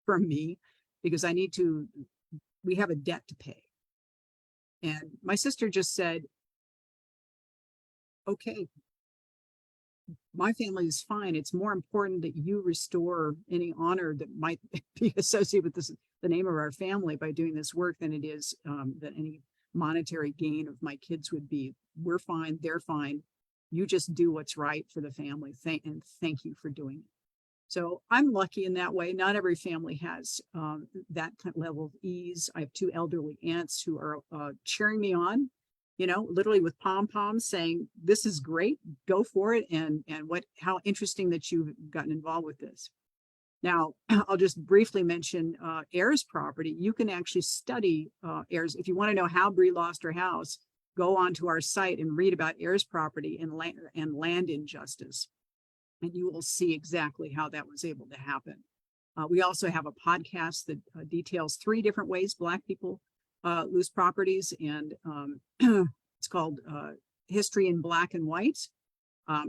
from me, because we have a debt to pay. And my sister just said, okay, my family is fine. It's more important that you restore any honor that might be associated with the name of our family by doing this work, than it is that any monetary gain of my kids would be. We're fine. They're fine. You just do what's right for the family. And thank you for doing it. So I'm lucky in that way. Not every family has that kind of level of ease. I have two elderly aunts who are cheering me on, literally with pom-poms, saying, this is great, go for it. And how interesting that you've gotten involved with this. Now, I'll just briefly mention heirs property. You can actually study heirs. If you want to know how Bree lost her house, go onto our site and read about heirs property and land injustice. And you will see exactly how that was able to happen. We also have a podcast that details 3 different ways Black people lose properties, and it's called History in Black and White.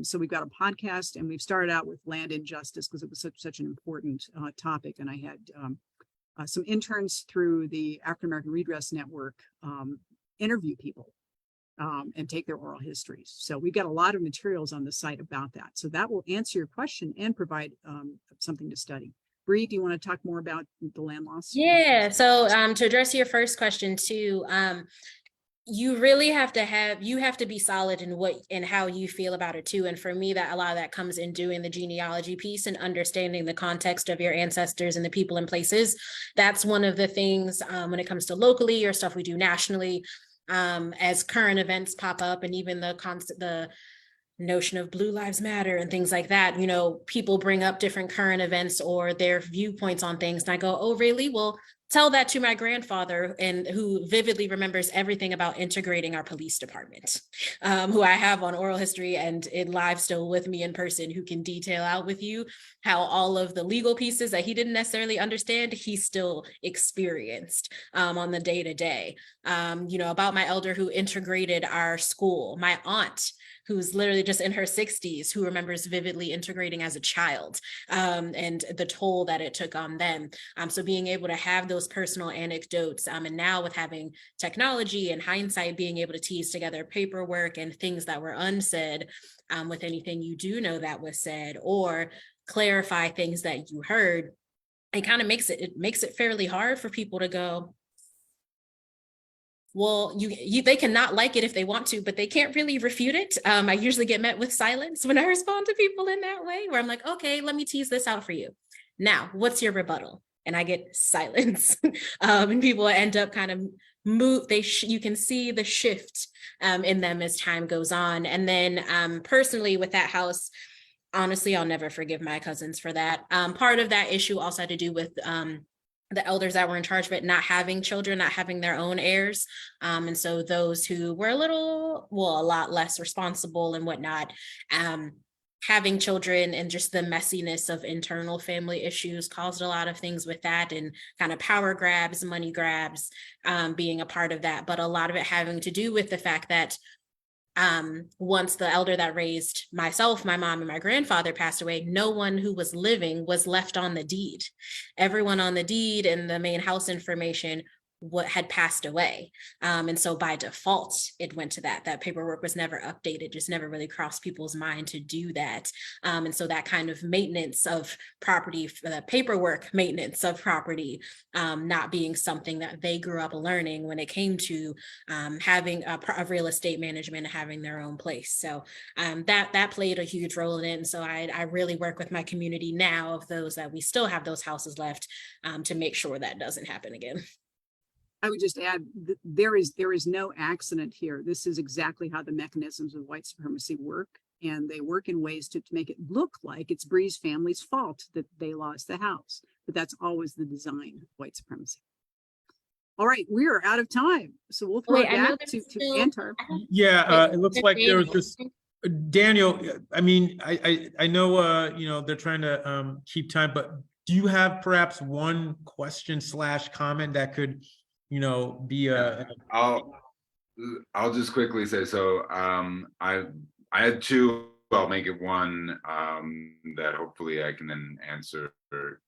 So we've got a podcast, and we've started out with land injustice because it was such an important topic. And I had some interns through the African American Redress Network interview people and take their oral histories. So we've got a lot of materials on the site about that. So that will answer your question and provide something to study. Bree, do you want to talk more about the land loss? Yeah. So to address your first question too, you really have to be solid in how you feel about it too. And for me, that a lot of that comes in doing the genealogy piece and understanding the context of your ancestors and the people and places. That's one of the things when it comes to locally or stuff we do nationally, as current events pop up, and even the notion of Blue Lives Matter and things like that, people bring up different current events or their viewpoints on things. And I go, oh, really? Well, tell that to my grandfather, and who vividly remembers everything about integrating our police department, who I have on oral history and in live still with me in person, who can detail out with you how all of the legal pieces that he didn't necessarily understand, he still experienced on the day to day. About my elder who integrated our school, my aunt, who's literally just in her 60s, who remembers vividly integrating as a child, and the toll that it took on them. So being able to have those personal anecdotes, and now with having technology and hindsight, being able to tease together paperwork and things that were unsaid, with anything you do know that was said, or clarify things that you heard, it kind of makes it fairly hard for people to go, well, they can not like it if they want to, but they can't really refute it. I usually get met with silence when I respond to people in that way, where I'm like, okay, let me tease this out for you. Now, what's your rebuttal? And I get silence. And people end up kind of you can see the shift in them as time goes on. And then personally with that house, honestly, I'll never forgive my cousins for that. Part of that issue also had to do with the elders that were in charge of it not having children, not having their own heirs. And so those who were a lot less responsible and whatnot, having children and just the messiness of internal family issues caused a lot of things with that, and kind of power grabs, money grabs, being a part of that. But a lot of it having to do with the fact that once the elder that raised myself, my mom, and my grandfather passed away, no one who was living was left on the deed. Everyone on the deed and the main house information had passed away. And so by default, it went to that paperwork was never updated, just never really crossed people's mind to do that. And so that kind of maintenance of property, the paperwork maintenance of property, not being something that they grew up learning when it came to having a real estate management and having their own place. So that played a huge role in it. And so I really work with my community now, of those that we still have those houses left, to make sure that doesn't happen again. I would just add that there is no accident here. This is exactly how the mechanisms of white supremacy work. And they work in ways to make it look like it's Bree's family's fault that they lost the house. But that's always the design of white supremacy. All right, we are out of time. So we'll throw it back to Antar. Yeah, it looks like there was just Daniel. I mean, I know they're trying to keep time, but do you have perhaps one question / comment that could be a I'll just quickly say, so I had two. I'll make it one that hopefully I can then answer or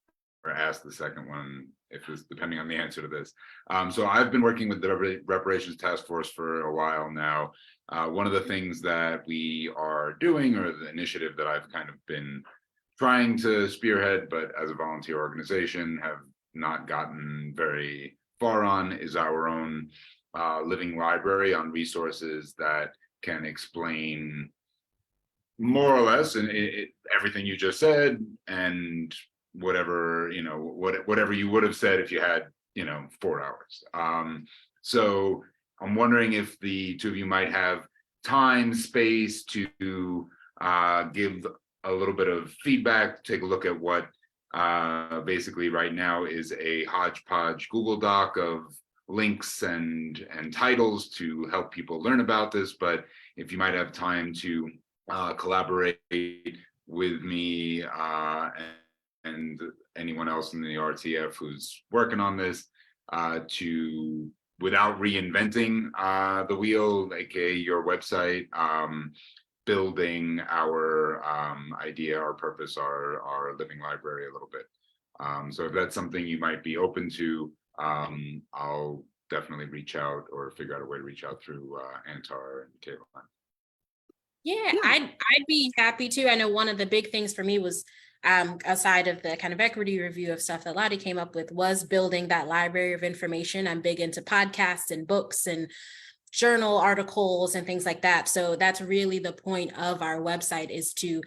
ask the second one if it's depending on the answer to this. So I've been working with the reparations task force for a while now. One of the things that we are doing, or the initiative that I've kind of been trying to spearhead, but as a volunteer organization have not gotten very far on, is our own living library on resources that can explain more or less everything you just said, and whatever whatever you would have said if you had 4 hours. So I'm wondering if the two of you might have time, space to give a little bit of feedback, take a look at what basically right now is a hodgepodge Google Doc of links and titles to help people learn about this. But if you might have time to collaborate with me and anyone else in the RTF who's working on this, to, without reinventing the wheel, aka your website, building our idea, our purpose, our living library a little bit. So if that's something you might be open to, I'll definitely reach out or figure out a way to reach out through Antar and Caitlin. Yeah, I'd be happy to. I know one of the big things for me was, aside of the kind of equity review of stuff that Lotte came up with, was building that library of information. I'm big into podcasts and books and journal articles and things like that. So that's really the point of our website, is to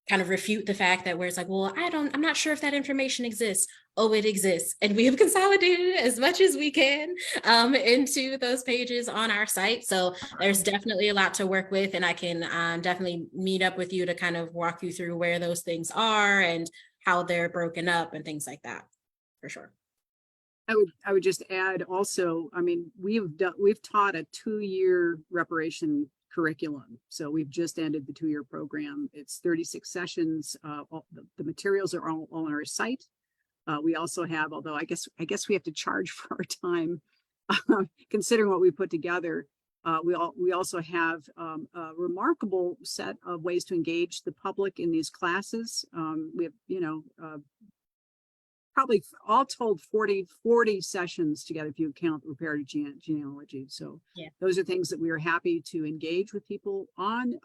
kind of refute the fact that where it's like, well, I'm not sure if that information exists. Oh, it exists. And we have consolidated as much as we can into those pages on our site. So there's definitely a lot to work with, and I can definitely meet up with you to kind of walk you through where those things are and how they're broken up and things like that, for sure. I would just add also, I mean, we've taught a 2-year reparation curriculum. So we've just ended the 2-year program. It's 36 sessions. The materials are all on our site. We also have, although I guess we have to charge for our time, considering what we put together. We also have a remarkable set of ways to engage the public in these classes. We have, probably all told 40 sessions together if you count reparative genealogy. So Yeah. those are things that we are happy to engage with people on.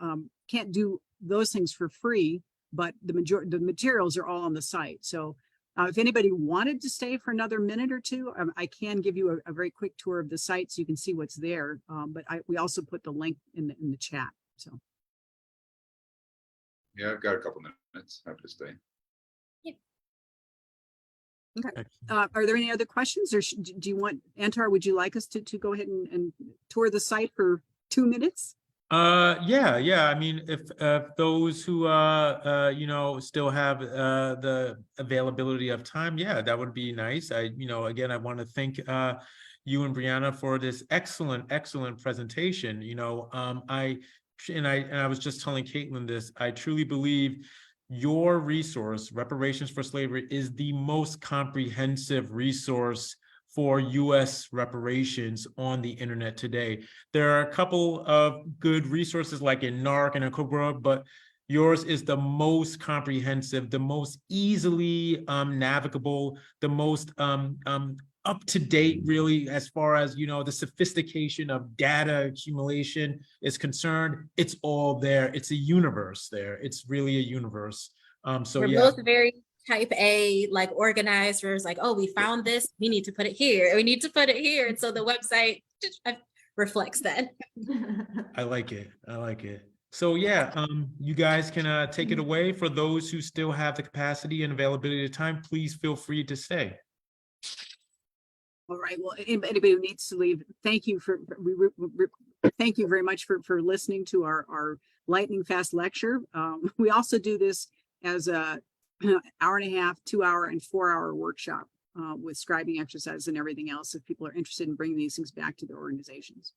Can't do those things for free, but the materials are all on the site. So if anybody wanted to stay for another minute or two, I can give you a very quick tour of the site so you can see what's there. But we also put the link in the chat. So Yeah, I've got a couple minutes. Happy to stay. are there any other questions, or do you want, Antar, would you like us to go ahead and tour the site for 2 minutes? Yeah. I mean, if those who still have the availability of time, yeah, that would be nice. Again, I want to thank you and Brianna for this excellent presentation. I was just telling Caitlin this. I truly believe your resource, Reparations for Slavery, is the most comprehensive resource for U.S. reparations on the internet today. There are a couple of good resources like in NARC and Cobra, but yours is the most comprehensive, the most easily navigable, the most up to date, really, as far as the sophistication of data accumulation is concerned. It's all there. It's a universe there. It's really a universe. So We're yeah. both very type A, like organized, where it's like, oh, we found this, we need to put it here, we need to put it here. And so the website reflects that. I like it. So yeah, you guys can take it away. For those who still have the capacity and availability of time, please feel free to stay. All right. Well, anybody who needs to leave, thank you thank you very much for listening to our lightning fast lecture. We also do this as a hour and a half, 2-hour and 4-hour workshop with scribing exercises and everything else if people are interested in bringing these things back to their organizations.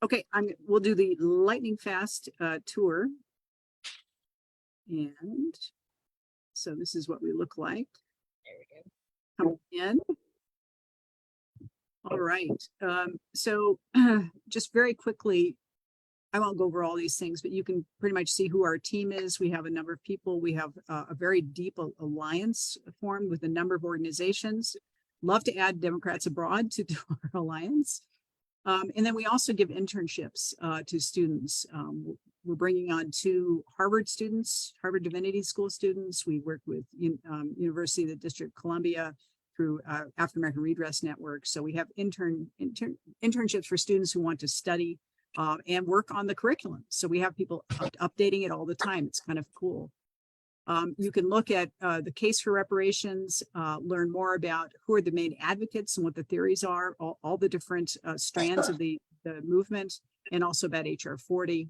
Okay, we'll do the lightning fast tour. And so this is what we look like. There we go. Coming in. All right. So just very quickly, I won't go over all these things, but you can pretty much see who our team is. We have a number of people. We have a very deep alliance formed with a number of organizations. Love to add Democrats Abroad to our alliance. And then we also give internships to students. We're bringing on 2 Harvard students, Harvard Divinity School students. We work with University of the District of Columbia through African American Redress Network. So we have internships for students who want to study and work on the curriculum. So we have people updating it all the time. It's kind of cool. You can look at the case for reparations, learn more about who are the main advocates and what the theories are, all the different strands of the movement, and also about HR 40.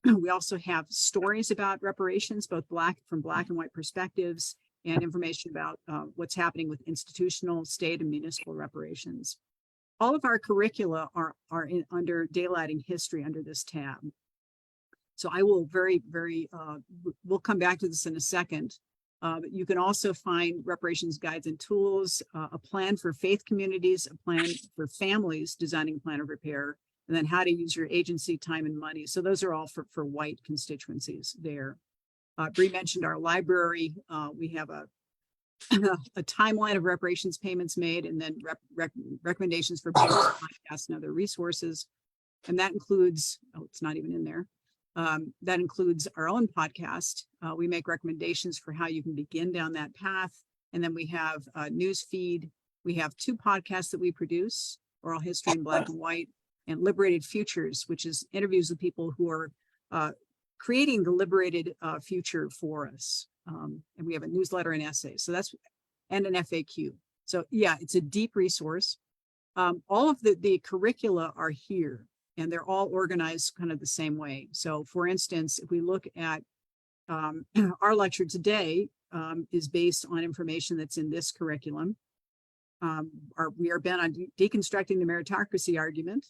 We also have stories about reparations, both from Black and white perspectives, and information about what's happening with institutional, state, and municipal reparations. All of our curricula are under daylighting history under this tab. So I will we'll come back to this in a second. But you can also find reparations guides and tools, a plan for faith communities, a plan for families, designing a plan of repair, and then how to use your agency, time, and money. So those are all for white constituencies there. Bree mentioned our library. We have a timeline of reparations payments made, and then recommendations for podcasts and other resources. And that includes, it's not even in there. That includes our own podcast. We make recommendations for how you can begin down that path. And then we have a news feed. We have 2 podcasts that we produce, Oral History in Black and White, and Liberated Futures, which is interviews with people who are creating the liberated future for us. And we have a newsletter and essays. So and an FAQ. So yeah, it's a deep resource. All of the curricula are here, and they're all organized kind of the same way. So for instance, if we look at our lecture today is based on information that's in this curriculum. we are bent on deconstructing the meritocracy argument.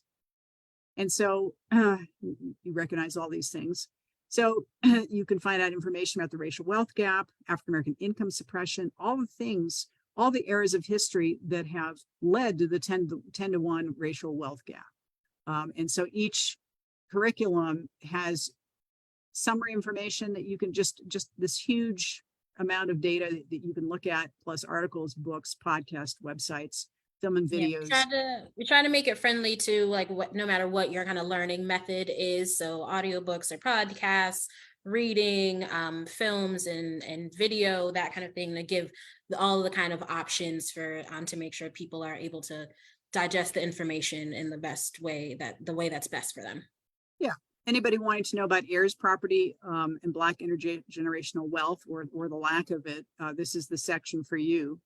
And so you recognize all these things. So you can find out information about the racial wealth gap, African-American income suppression, all the things, all the eras of history that have led to the 10 to 1 racial wealth gap. And so each curriculum has summary information that you can just this huge amount of data that you can look at, plus articles, books, podcasts, websites, film and videos. We try to make it friendly to like no matter what your kind of learning method is. So audiobooks or podcasts, reading, films and video, that kind of thing, to give all the kind of options for to make sure people are able to digest the information in the best way, the way that's best for them. Yeah. Anybody wanting to know about heirs property and Black intergenerational wealth or the lack of it, this is the section for you.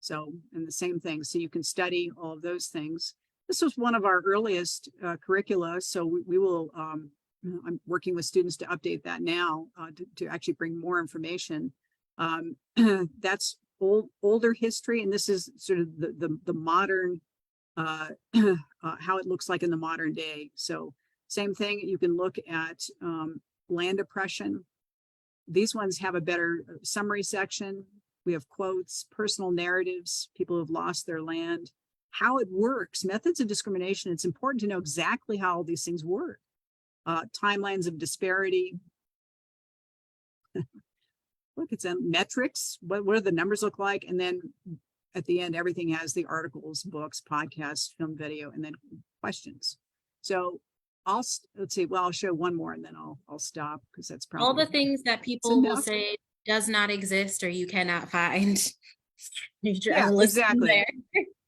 So, and the same thing. So you can study all of those things. This was one of our earliest curricula. So we will, I'm working with students to update that now to actually bring more information. That's older history. And this is sort of the modern, how it looks like in the modern day. So same thing, you can look at land oppression. These ones have a better summary section. We have quotes, personal narratives, people who've lost their land, how it works, methods of discrimination. It's important to know exactly how all these things work. Timelines of disparity. Look, it's metrics. What do the numbers look like? And then at the end, everything has the articles, books, podcasts, film, video, and then questions. So let's see. Well, I'll show one more and then I'll stop because that's probably all the things that people will say does not exist or you cannot find. Yeah, exactly. There.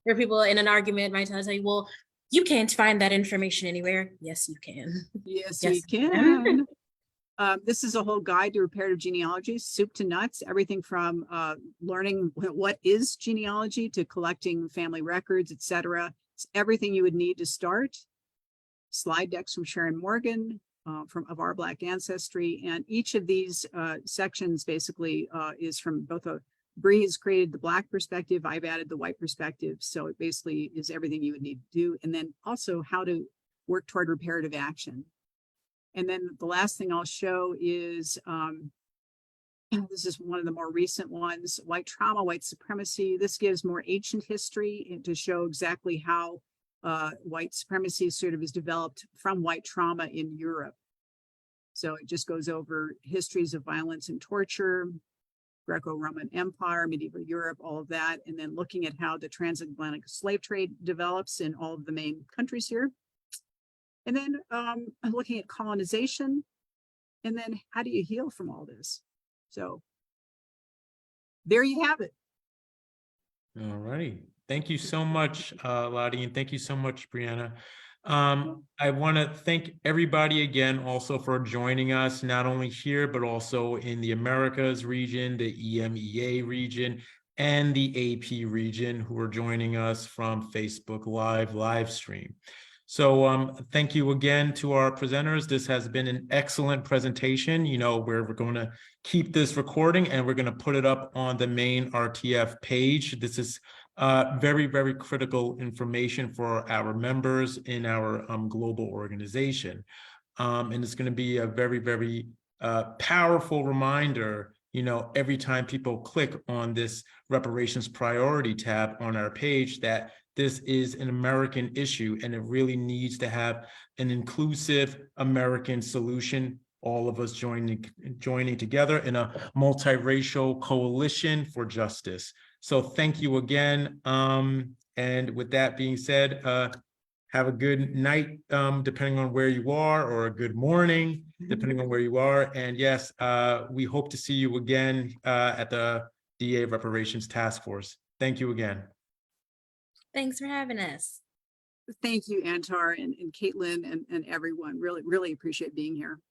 Where people in an argument might tell you, well, you can't find that information anywhere. Yes, you can. Yes, you can. This is a whole guide to reparative genealogy, soup to nuts, everything from learning what is genealogy to collecting family records, etc. It's everything you would need to start. Slide decks from Sharon Morgan of Our Black Ancestry. And each of these sections basically is from both Bree has created the Black perspective. I've added the white perspective. So it basically is everything you would need to do. And then also how to work toward reparative action. And then the last thing I'll show is, this is one of the more recent ones, white trauma, white supremacy. This gives more ancient history and to show exactly how white supremacy sort of is developed from white trauma in Europe. So it just goes over histories of violence and torture, Greco-Roman Empire, medieval Europe, all of that, and then looking at how the transatlantic slave trade develops in all of the main countries here. And then looking at colonization, and then how do you heal from all this? So there you have it. All righty. Thank you so much, Lotte, and thank you so much, Briayna. I want to thank everybody again also for joining us, not only here, but also in the Americas region, the EMEA region, and the AP region, who are joining us from Facebook live stream. So thank you again to our presenters. This has been an excellent presentation. You know, we're going to keep this recording and we're going to put it up on the main RTF page. This is very, very critical information for our members in our global organization. And it's going to be a very, very powerful reminder, you know, every time people click on this reparations priority tab on our page, that this is an American issue and it really needs to have an inclusive American solution, all of us joining together in a multiracial coalition for justice. So thank you again. And with that being said, have a good night, depending on where you are, or a good morning, depending on where you are. And yes, we hope to see you again at the DA Reparations Task Force. Thank you again. Thanks for having us. Thank you, Antar and Caitlin and everyone. Really, really appreciate being here.